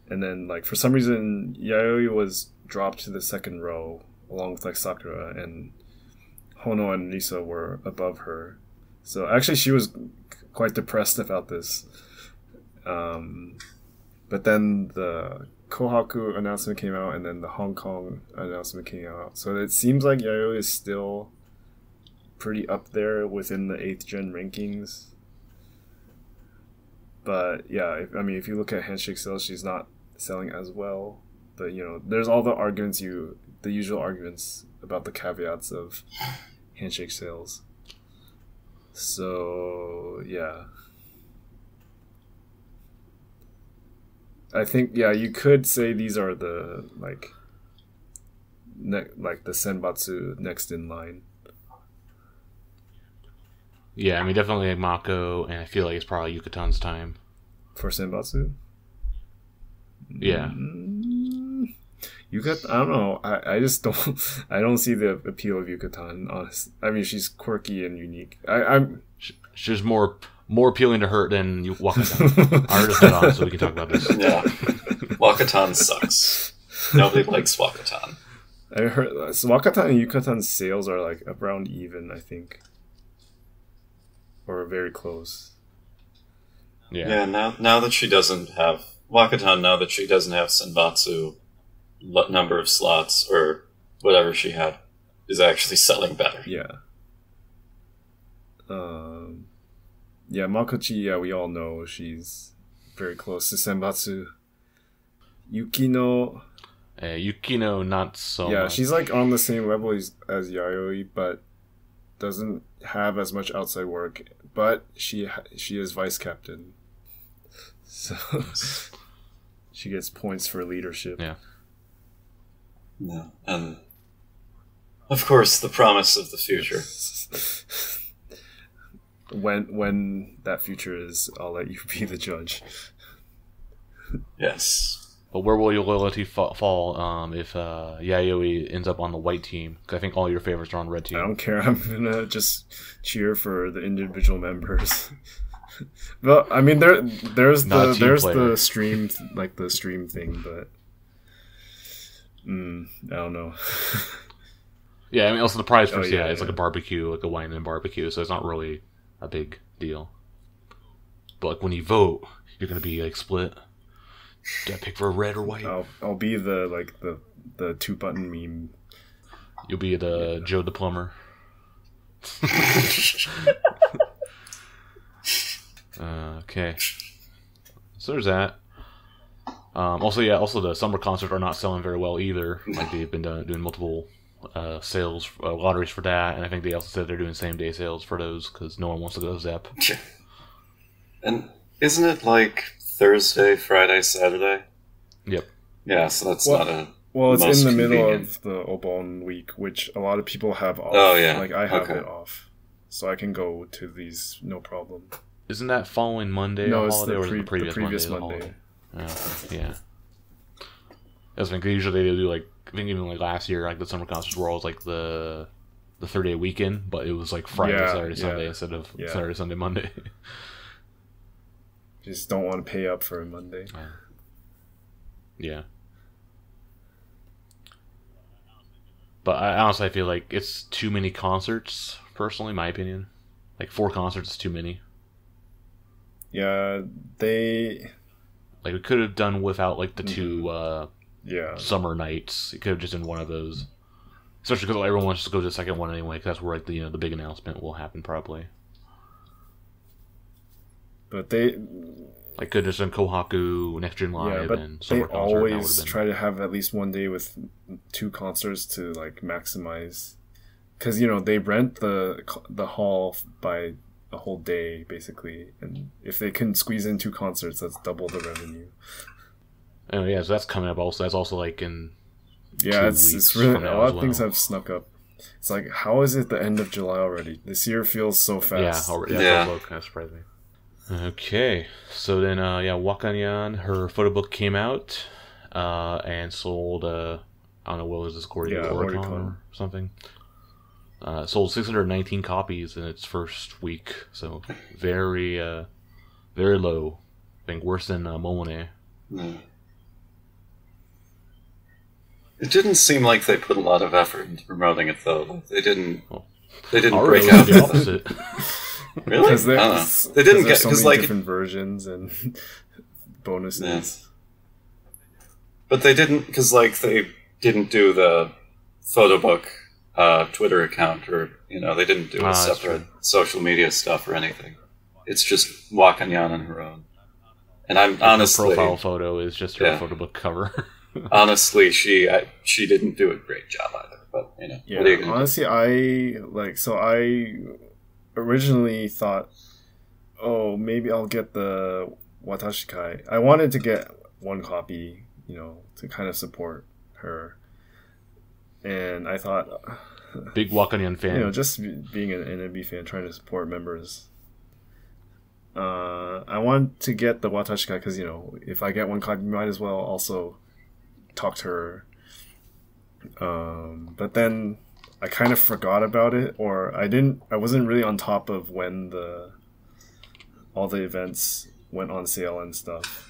and then like for some reason Yayoi was dropped to the 2nd row along with like Sakura, and Hono and Risa were above her. So actually she was quite depressed about this, but then the Kouhaku announcement came out, and then the Hong Kong announcement came out. So it seems like Yayoi is still pretty up there within the 8th gen rankings. But yeah, if you look at handshake sales, she's not selling as well. But there's all the usual arguments about the caveats of handshake sales. So yeah. I think you could say these are the the Senbatsu next in line. Yeah, I mean definitely like Mako, and I feel like it's probably Yukatan's time For Senbatsu? Yeah. I don't know. I just don't. I don't see the appeal of Yucatan. Honest. I mean, she's quirky and unique. She's more appealing to her than Wakatan. I heard it on, so we can talk about this. Yeah, Wakatan sucks. Nobody likes Wakatan. I heard Wakatan and Yucatan's sales are like around even, I think, or very close. Yeah. Now that she doesn't have Wakatan, now that she doesn't have Senbatsu, number of slots or whatever she had is actually selling better. Yeah. Yeah, Makochi. Yeah, we all know she's very close to Senbatsu. Yukinon. Yukinon, not so Yeah, much. she's like on the same level as Yayoi, but doesn't have as much outside work. But she is vice captain, so she gets points for leadership. Yeah. Yeah, and of course the promise of the future. When that future is, I'll let you be the judge. Yes. But where will your loyalty fall if Yayoi ends up on the white team? Because I think all your favorites are on red team. I don't care. I'm gonna just cheer for the individual members. Well, I mean, there's the stream, like the stream thing, but I don't know. Yeah, I mean, also the prize for yeah, it's like a barbecue, like a wine and barbecue, so it's not really a big deal. But like when you vote, you're gonna be like split. Do I pick for red or white? I'll be the 2-button meme. You'll be the Joe the plumber. Okay, so there's that. Also the summer concerts are not selling very well either. Like they've been doing multiple sales lotteries for that, and I think they also said they're doing same day sales for those because no one wants to go to Zepp. And isn't it like Thursday, Friday, Saturday? Yep. Yeah, so that's not a. Well, it's in the middle convenient. of the Obon week, which a lot of people have off. Oh, yeah. Like I have Okay. it off, so I can go to these no problem. Isn't that following Monday No, a it's holiday, the or is it the previous Monday. Yeah. That's when usually they do like I think even like last year like the summer concerts were always like the 30-day weekend, but it was like Friday, Saturday, Sunday instead of Saturday, Sunday, Monday. Just don't want to pay up for a Monday. Yeah. But I honestly feel like it's too many concerts, personally, my opinion. Like 4 concerts is too many. Yeah, Like we could have done without like the 2 yeah. summer nights. It could have just been one of those. Especially because everyone wants to go to the second one anyway, because that's where like the big announcement will happen probably. But they Like could have just done Kouhaku, Next Gen Live, but and they summer concert. That always would've been... try to have at least one day with 2 concerts to like maximize, because they rent the hall by a whole day basically, and if they can squeeze in 2 concerts, that's double the revenue. Oh yeah, so that's coming up also. That's also like in it's really from a now lot as of things well. have snuck up. It's like, how is it the end of July already? This year feels so fast. Yeah, already. Yeah. That kind of surprised me. Okay, so then Wakanyan, her photo book came out and sold. I don't know, what was this, Oricon or something. Sold 619 copies in its first week, so very very low. I think worse than Momone. Hmm. It didn't seem like they put a lot of effort into promoting it, though. They didn't. They didn't Already break out. the opposite. Really? Because I don't know. They didn't get so because many like different versions and bonuses. Yeah. But they didn't because like they didn't do the photobook Twitter account, or they didn't do a separate social media stuff or anything. It's just Wakanyan on her own. And I'm honestly, her profile photo is just her photo book cover. Honestly, she didn't do a great job either. But Yeah, what are you gonna honestly, I originally thought, oh, maybe I'll get the Watashikai. I wanted to get 1 copy, to kind of support her. And I thought, Big Wakanyan fan. just being an NMB fan, trying to support members. I want to get the Watashikai because, if I get 1 copy, might as well also talk to her. But then I kind of forgot about it, or I wasn't really on top of when all the events went on sale and stuff.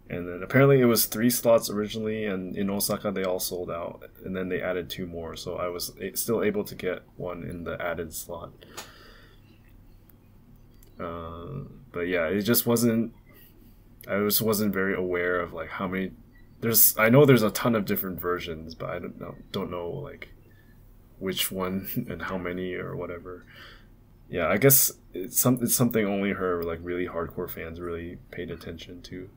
And then apparently it was 3 slots originally, and in Osaka they all sold out, and then they added 2 more, so I was still able to get one in the added slot. But yeah, it just wasn't. I just wasn't very aware of like how many. I know there's a ton of different versions, but I don't know like which one and how many or whatever. Yeah, I guess it's something only her like really hardcore fans really paid attention to.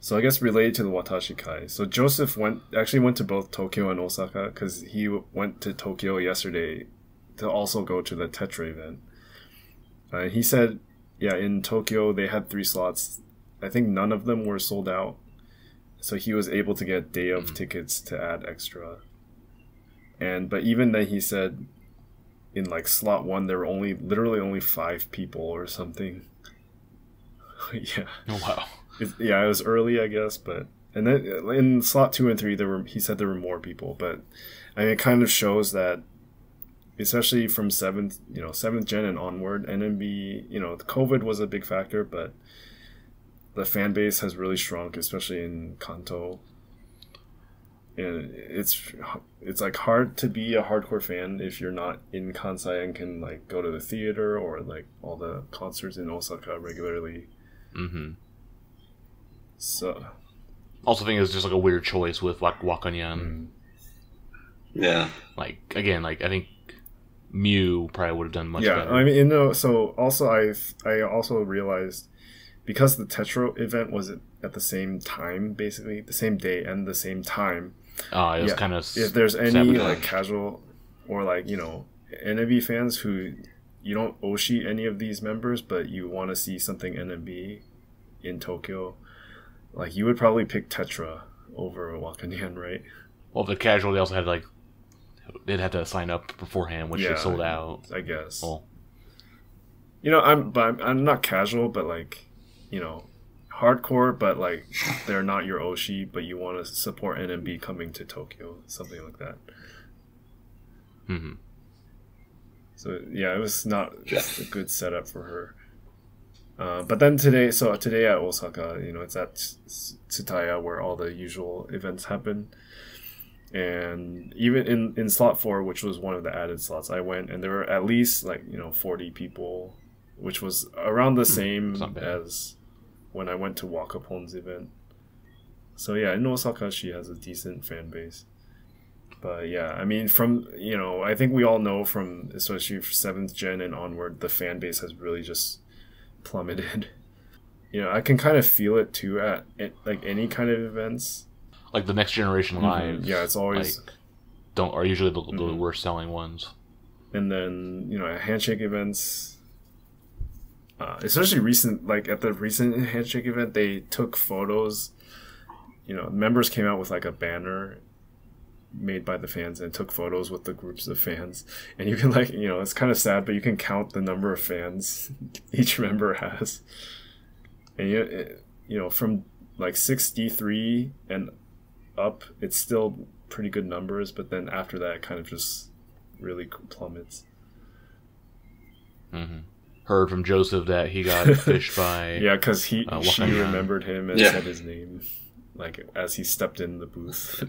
So I guess related to the Watashi Kai. So Joseph actually went to both Tokyo and Osaka because he went to Tokyo yesterday to also go to the Tetra event. He said, yeah, in Tokyo they had 3 slots. I think none of them were sold out. So he was able to get day of tickets to add extra. But even then he said in like slot 1 there were literally only 5 people or something. Yeah. Oh, wow. It was early, I guess, and then in slot 2 and 3 he said there were more people, but I mean it kind of shows that especially from 7th gen and onward, NMB, the COVID was a big factor, but the fan base has really shrunk, especially in Kanto. And it's like hard to be a hardcore fan if you're not in Kansai and can like go to the theater or like all the concerts in Osaka regularly. Mm-hmm. So, also think it's just like a weird choice with like Wakanyan. Yeah. Like again, like I think Mew probably would have done much better. Yeah, I mean, so also I also realized because the Tetra event was at the same time, basically the same day and the same time. It was kind of if there's any like casual or like NMB fans who you don't oshi any of these members, but you want to see something NMB in Tokyo, like you would probably pick Tetra over Wakanyan, right? Well, the casual, they also had like they'd have to sign up beforehand, which they sold out. I guess. Well, I'm not casual, but like, hardcore, but like they're not your oshi, but you want to support NMB coming to Tokyo, something like that. Mm-hmm. So yeah, it was not a good setup for her. But then today at Osaka, it's at Tsutaya where all the usual events happen. And even in slot 4, which was one of the added slots, I went and there were at least 40 people, which was around the same as when I went to Wakapon's event. So yeah, in Osaka she has a decent fan base. But yeah, I mean from I think we all know from especially 7th gen and onward, the fan base has really just plummeted. I can kind of feel it too at like any kind of events. Like the next generation lives. Mm-hmm. Yeah, it's always are usually the worst selling ones. And then at handshake events, especially recent, like at the recent handshake event, they took photos. Members came out with like a banner made by the fans and took photos with the groups of fans, and you can it's kind of sad, but you can count the number of fans each member has, and from like 63 and up, it's still pretty good numbers, but then after that it kind of just really plummets. Mm-hmm. Heard from Joseph that he got fished by because she remembered him and said his name like as he stepped in the booth.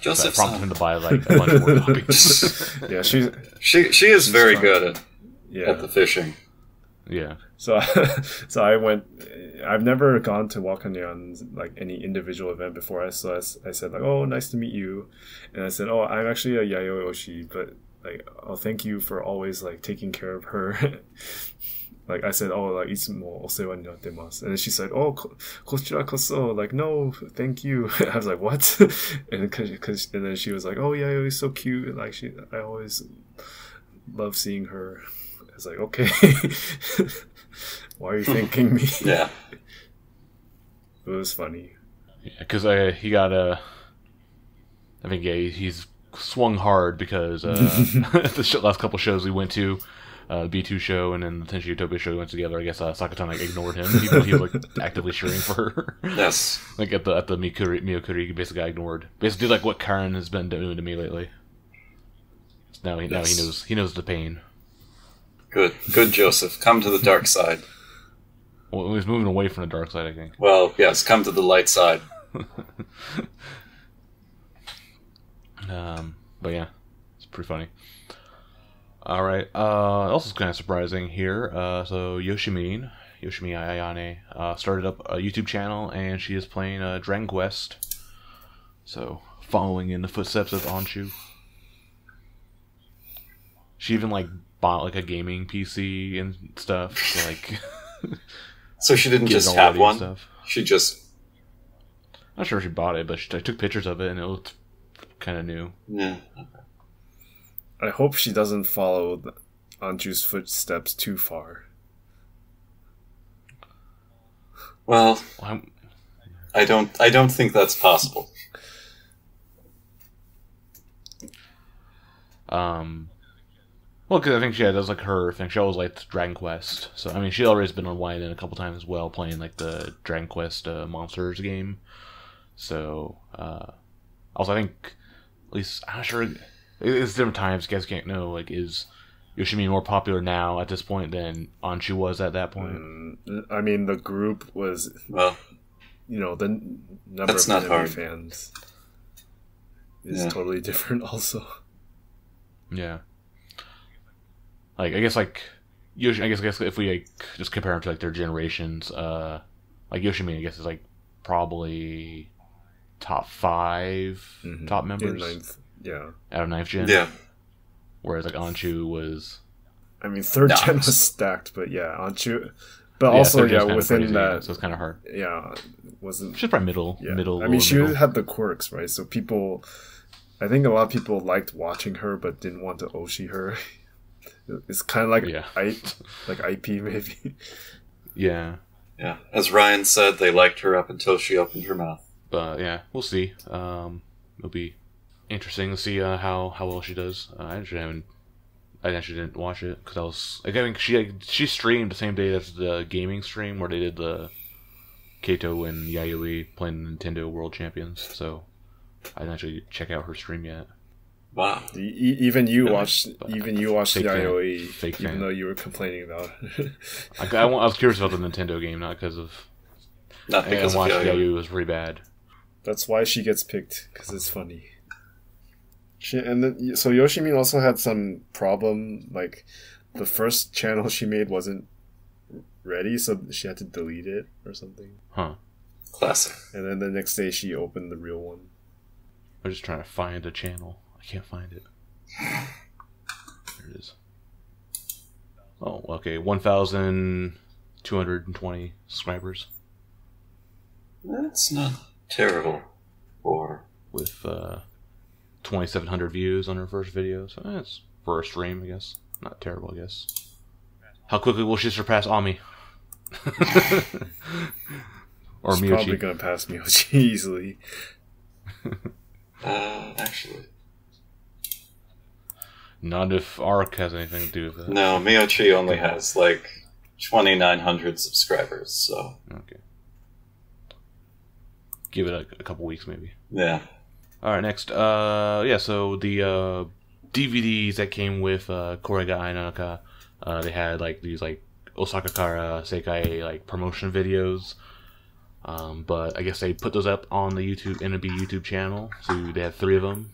Joseph prompted him to buy like a bunch more copies. Yeah, she is very good at the fishing. Yeah. So I went. I've never gone to Wakanyan's like any individual event before. I said like, oh, nice to meet you, and I said, oh, I'm actually a Yayoi Oshi, but like, oh, thank you for always like taking care of her. Like I said, oh, like itsumo osewa ni nattemasu, and then she said, oh, kochira koso, like no, thank you. I was like, what? And then she was like, oh, Yayoi is so cute, and like I always love seeing her. I was like, okay. Why are you thanking me? Yeah. It was funny. Yeah, because he got I think he's swung hard because the last couple shows we went to, B2 show and then the Tenshi Utopia show went together. I guess Sakatana like, ignored him. He was like actively cheering for her. Yes. Like at the Miokuri, basically got ignored. Basically, like what Karen has been doing to me lately. Now he knows the pain. Good, Joseph. Come to the dark side. Well, he's moving away from the dark side, I think. Well, yes, come to the light side. But yeah, it's pretty funny. All right. Also, kind of surprising here. So Yoshimin Ayane, started up a YouTube channel, and she is playing Dragon Quest. So following in the footsteps of Anshu. She even like bought like a gaming PC and stuff. So, like, so she didn't just have one. Stuff. She just. I'm not sure if she bought it, but I took pictures of it, and it looked kind of new. Yeah. I hope she doesn't follow Anshu's footsteps too far. Well, I don't think that's possible. Well, because I think she does like her thing. She always liked Dragon Quest, so I mean, she already been on YNN a couple times as well, playing like the Dragon Quest Monsters game. So, also I think, at least I'm not sure. It's different times. You guys can't know. Like, is Yoshimin more popular now at this point than Anshu was at that point? I mean, the group was, well, you know, the number of NMB fans is totally different. Also, yeah. Like, I guess like I guess if we like, just compare them to like their generations, like Yoshimin, I guess is like probably top 5 top members. Yeah. Out of 9th gen. Yeah. Whereas like Anshu was, I mean, 3rd gen was stacked, but yeah, Anshu, but also within that, so it's kind of hard. Yeah, wasn't. She's probably middle. I mean, she had the quirks, right? So people, I think a lot of people liked watching her, but didn't want to Oshi her. It's kind of like like IP maybe. Yeah. Yeah. As Ryan said, they liked her up until she opened her mouth. But yeah, we'll see. It'll be interesting to see how well she does. I actually didn't watch it because I was like, I think she streamed the same day as the gaming stream where they did the Kato and Yayoi playing the Nintendo World Champions. So I didn't actually check out her stream yet. Wow! Even you watched Yayoi, even though you were complaining about it. I was curious about the Nintendo game, not because of Yayoi was pretty bad. That's why she gets picked, because it's funny. So Yoshimin also had some problem, like the first channel she made wasn't ready, so she had to delete it or something. Huh. Classic. And then the next day she opened the real one. I'm just trying to find a channel. I can't find it. There it is. Oh, okay. 1,220 subscribers. That's not terrible. With 2,700 views on her first video. So that's for a stream, I guess. Not terrible, I guess. How quickly will she surpass Ami? Or She's Miyoshi? Probably gonna pass Miyoshi easily. Actually. Not if Arc has anything to do with it. No, Miyoshi only has like 2,900 subscribers, so. Okay. Give it a couple weeks, maybe. Yeah. Alright, next. So the DVDs that came with Korega Ainanaka, they had like these like Osaka Kara Sekai like promotion videos. But I guess they put those up on the NMB YouTube channel. So they have 3 of them,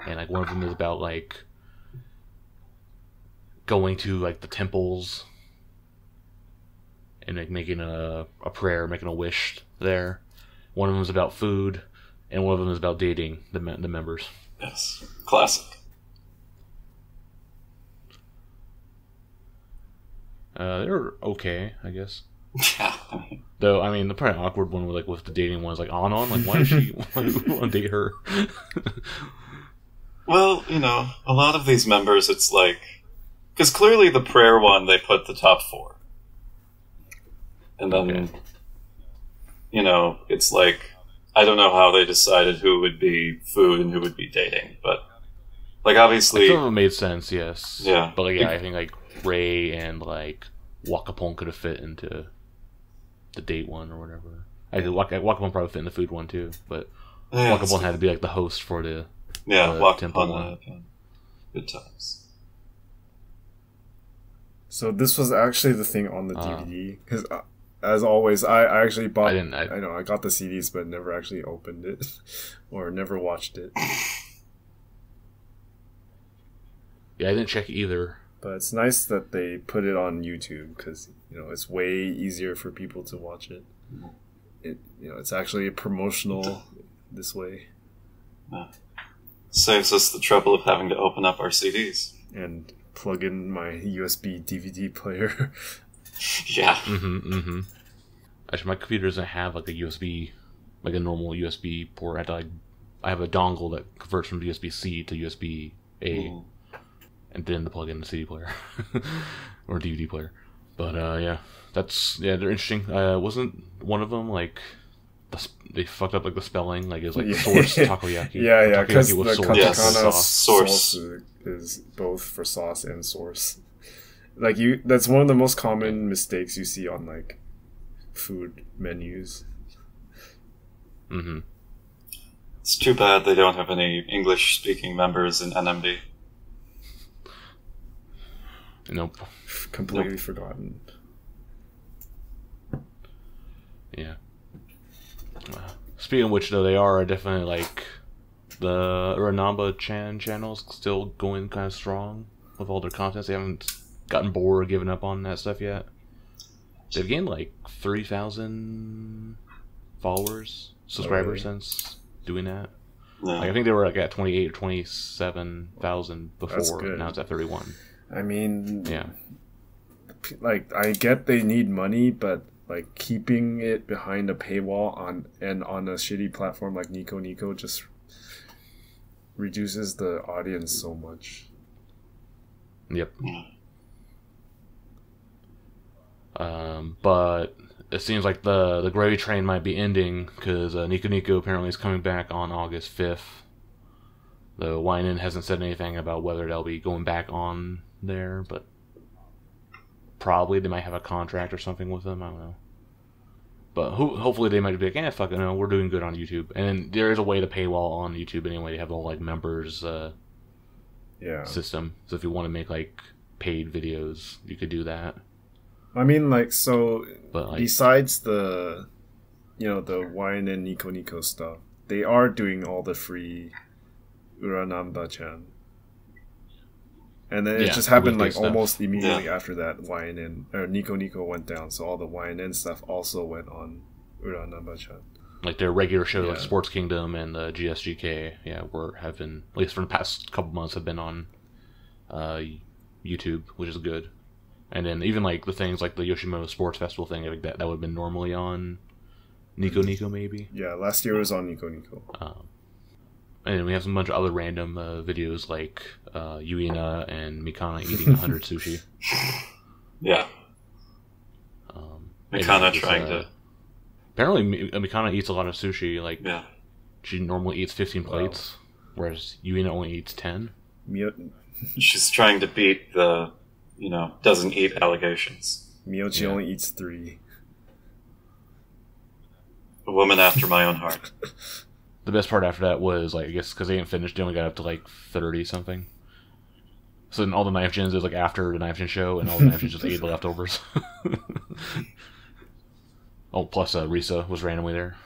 and like one of them is about like going to like the temples and like making a prayer, making a wish there. One of them is about food, and one of them is about dating the members. Yes, classic. They're okay, I guess. Yeah. Though, I mean, the probably awkward one with the dating one is like on. Like, why do you want to date her? Well, you know, a lot of these members, it's like, because clearly the prayer one, they put the top 4. And then, you know, it's like, I don't know how they decided who would be food and who would be dating, but, like, obviously... Some of them made sense, yes. Yeah. But, like, yeah, I think, like, Ray and like Wakapon could have fit into the date one or whatever. Wakapon probably fit in the food one too, but Wakapon had to be like the host for the temple one. Good times. So this was actually the thing on the DVD because, as always, I actually bought. I know I got the CDs, but never actually opened it or never watched it. Yeah, I didn't check either. But it's nice that they put it on YouTube because it's way easier for people to watch it. It's actually promotional this way. Yeah. Saves us the trouble of having to open up our CDs and plug in my USB DVD player. Yeah. Actually, my computer doesn't have like a USB, like a normal USB port. I have a dongle that converts from USB-C to USB-A, and then to plug in the CD player or DVD player. But they're interesting. Wasn't one of them like they fucked up like the spelling? Like it was like source takoyaki. Yeah, because the katakana sauce is both for sauce and source. Like that's one of the most common mistakes you see on like food menus. It's too bad they don't have any English-speaking members in NMB. Nope. Completely forgotten. Yeah. Speaking of which, though, they are definitely like the Uranambachan channel is still going kind of strong with all their content. They haven't gotten bored or given up on that stuff yet. They've gained like 30,000 subscribers since doing that. Yeah. Like I think they were like at 28 or 27,000 before. Now it's at 31. I mean, yeah. Like I get they need money, but like keeping it behind a paywall on a shitty platform like Nico Nico just reduces the audience so much. Yep. But it seems like the gravy train might be ending because Nico Nico apparently is coming back on August 5th. The YNN hasn't said anything about whether they'll be going back on there, but probably they might have a contract or something with them. I don't know. But hopefully they might be like, fuck it, no, we're doing good on YouTube. And there is a way to paywall on YouTube anyway. They have the whole like members system. So if you want to make like paid videos, you could do that. I mean, like, so but, like, besides the YNN Nico Nico stuff, they are doing all the free Uranambachan. And then it just happened like stuff. Almost immediately after that YNN or Nico Nico went down, so all the YNN stuff also went on Uranambachan. Like their regular show, like Sports Kingdom and the GSGK, have been, at least for the past couple months, have been on YouTube, which is good. And then even like the things like the Yoshimin Sports Festival thing, like that would have been normally on Nico Nico maybe. Yeah, last year was on Nico Nico. And then we have some bunch of other random videos like Yuina and Mikana eating 100 sushi. Yeah. Mikana trying to... Apparently Mikana eats a lot of sushi. Like, she normally eats 15 plates, whereas Yuina only eats 10. She's trying to beat the, doesn't eat allegations. Miyochi only eats 3. A woman after my own heart. The best part after that was, like, I guess because they didn't finish, they only got up to, like, 30 something. So then all the Knife Gens is, like, after the Knife Gen show, and all the Knife Gens just ate the leftovers. Plus Risa was randomly there.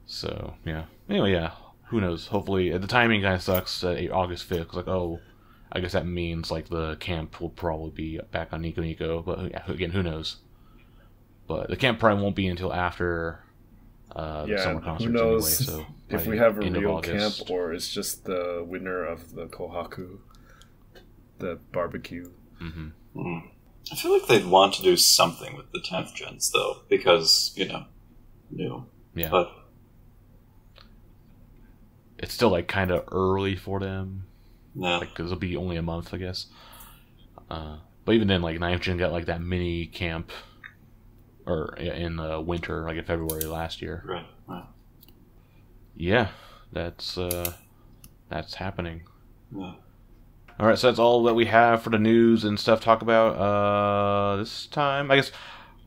So, yeah. Anyway, who knows? Hopefully, the timing kind of sucks, August 5th. Like, I guess that means, like, the camp will probably be back on Nico Nico. But, again, who knows? But the camp probably won't be until after... the summer concerts who knows anyway, so if we have a real camp or it's just the winner of the Kouhaku, the barbecue. I feel like they'd want to do something with the 10th gens though, because new. Yeah, but it's still like kind of early for them. Yeah, like because it'll be only a month, I guess. But even then, like 9th gen got like that mini camp. Or in the winter, like in February last year. Right. Yeah, that's happening. Yeah. All right, so that's all that we have for the news and stuff to talk about this time. I guess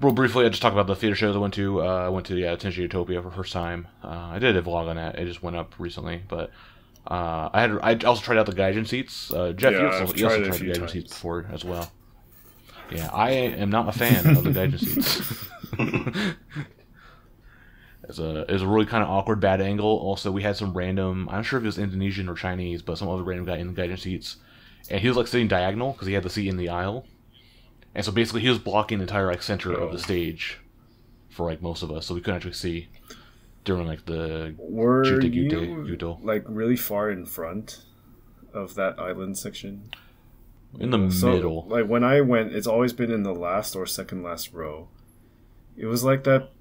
real briefly, I just talk about the theater shows I went to. I went to Tenshi Utopia for the first time. I did a vlog on that. It just went up recently, but I also tried out the gaijin seats. Jeff, you also tried the gaijin seats before as well. Yeah, I am not a fan of the gaijin seats. It was a really kind of awkward bad angle. Also, we had some random, I'm not sure if it was Indonesian or Chinese, but some other random guy in the gaijin seats. And he was like sitting diagonal because he had the seat in the aisle. And so basically he was blocking the entire like center of the stage for like most of us, so we couldn't actually see during like the Yuto. Like really far in front of that island section? In the middle. Like when I went, it's always been in the last or second last row. It was like that.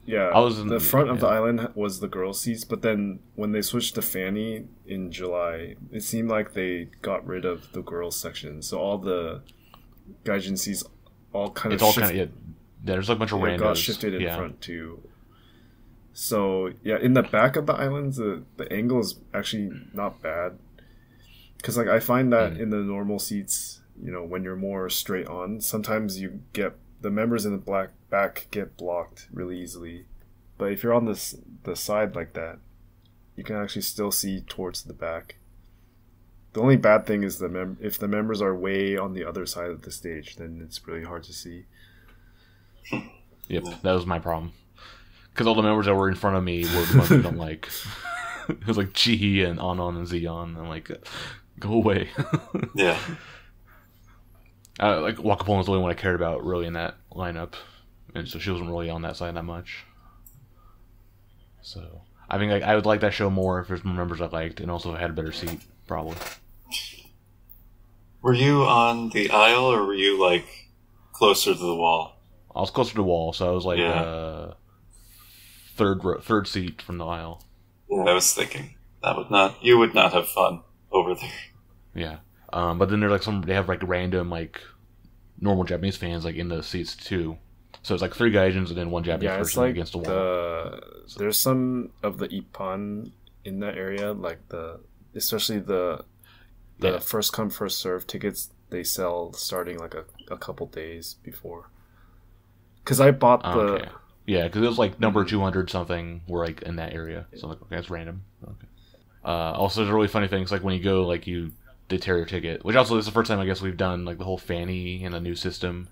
Yeah, the front of the island was the girls' seats, but then when they switched to FANY in July, it seemed like they got rid of the girls' section. So all the gaijin seats there's like a bunch of randos. Got shifted in front too. So yeah, in the back of the islands, the angle is actually not bad. Because like I find that in the normal seats, you know, when you're more straight on, sometimes you get the members in the back get blocked really easily. But if you're on the side like that, you can actually still see towards the back. The only bad thing is if the members are way on the other side of the stage, then it's really hard to see. Yep, that was my problem. Because all the members that were in front of me were the ones I don't like. It was like Chi and Anon and Zeon. I'm like, go away. Yeah. Like Wakapon was the only one I cared about really in that lineup, and so she wasn't really on that side that much. So I think I would like that show more if there's more members I liked, and also had a better seat probably. Were you on the aisle or were you like closer to the wall? I was closer to the wall, so I was like third seat from the aisle. Yeah, I was thinking you would not have fun over there. Yeah. But then there's like they have like random like normal Japanese fans like in the seats too. So it's like 3 gaijins and then 1 Japanese person like against the wall. There's some of the Ippan in that area, like especially the first come first serve tickets they sell starting like a couple days before. Because I bought the because it was like number 200 something were like in that area. So I'm like, okay, that's random. Okay. Also, there's really funny things like when you go like they tear your ticket, which also this is the first time I guess we've done like the whole FANY and a new system.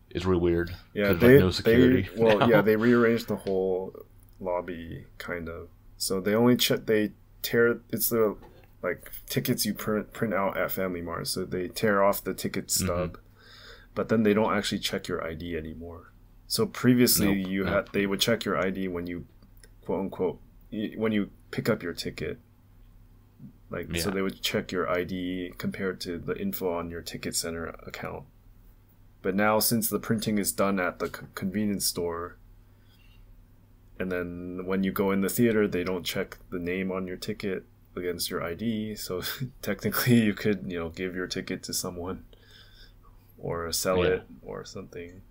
Is really weird. Yeah, they, like, no security. They rearranged the whole lobby kind of. So they only tear. It's the like tickets you print out at Family Mart. So they tear off the ticket stub, but then they don't actually check your ID anymore. So previously they would check your ID when you quote unquote when you pick up your ticket. So they would check your ID compared to the info on your Ticket Center account. But now, since the printing is done at the convenience store, and then when you go in the theater, they don't check the name on your ticket against your ID. So technically, you could give your ticket to someone or sell it or something.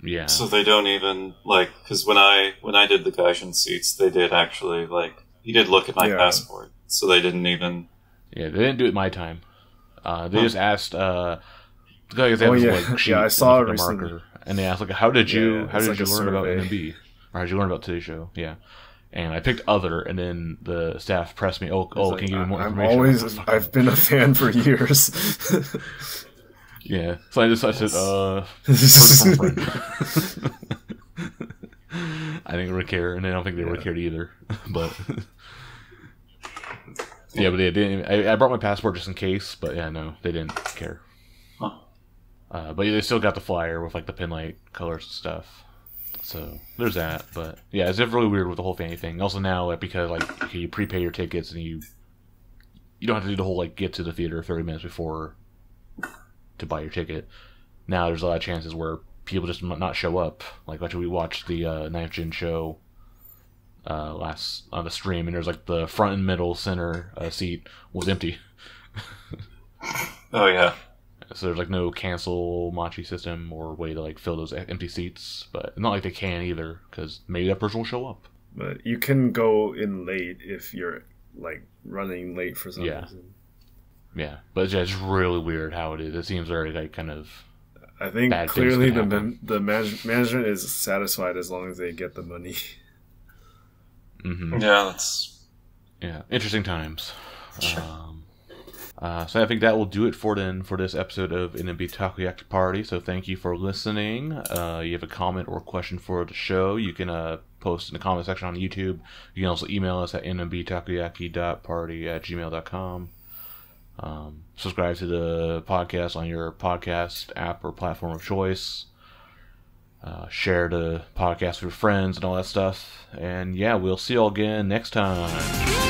Yeah. So they don't even because when I did the gaijin seats, they did actually he did look at my passport. So they didn't even. Yeah, they didn't do it my time. They just asked. I saw it recently. And they asked how did you learn about NMB, or how did you learn about today's show? Yeah, and I picked other, and then the staff pressed me. Can you give me more information? I've been a fan for years. Yeah, so I said, heard from a friend. I didn't really care, and I don't think they really cared either. But but they didn't. I brought my passport just in case, but no, they didn't care. But they still got the flyer with like the pinlight colors and stuff. So there's that. But yeah, it's really weird with the whole FANY thing. Also now, because you prepay your tickets and you don't have to do the whole get to the theater 30 minutes before to buy your ticket. Now there's a lot of chances where people just not show up. Like we watched the Ninth Gen show last on the stream, and there's the front and middle center seat was empty. Oh yeah. So there's no cancel machi system or way to fill those empty seats, but it's not like they can either, because maybe that person will show up. But you can go in late if you're running late for some reason. Yeah, but it's really weird how it is. It seems very like kind of. I think bad clearly things can the management is satisfied as long as they get the money. Mm-hmm. Yeah, that's interesting times. Sure. So I think that will do it for this episode of NMB Takoyaki Party. So thank you for listening. You have a comment or question for the show, you can post in the comment section on YouTube. You can also email us at nmbtakoyaki.party@gmail.com. Subscribe to the podcast on your podcast app or platform of choice. Share the podcast with your friends and all that stuff. And yeah, we'll see you all again next time.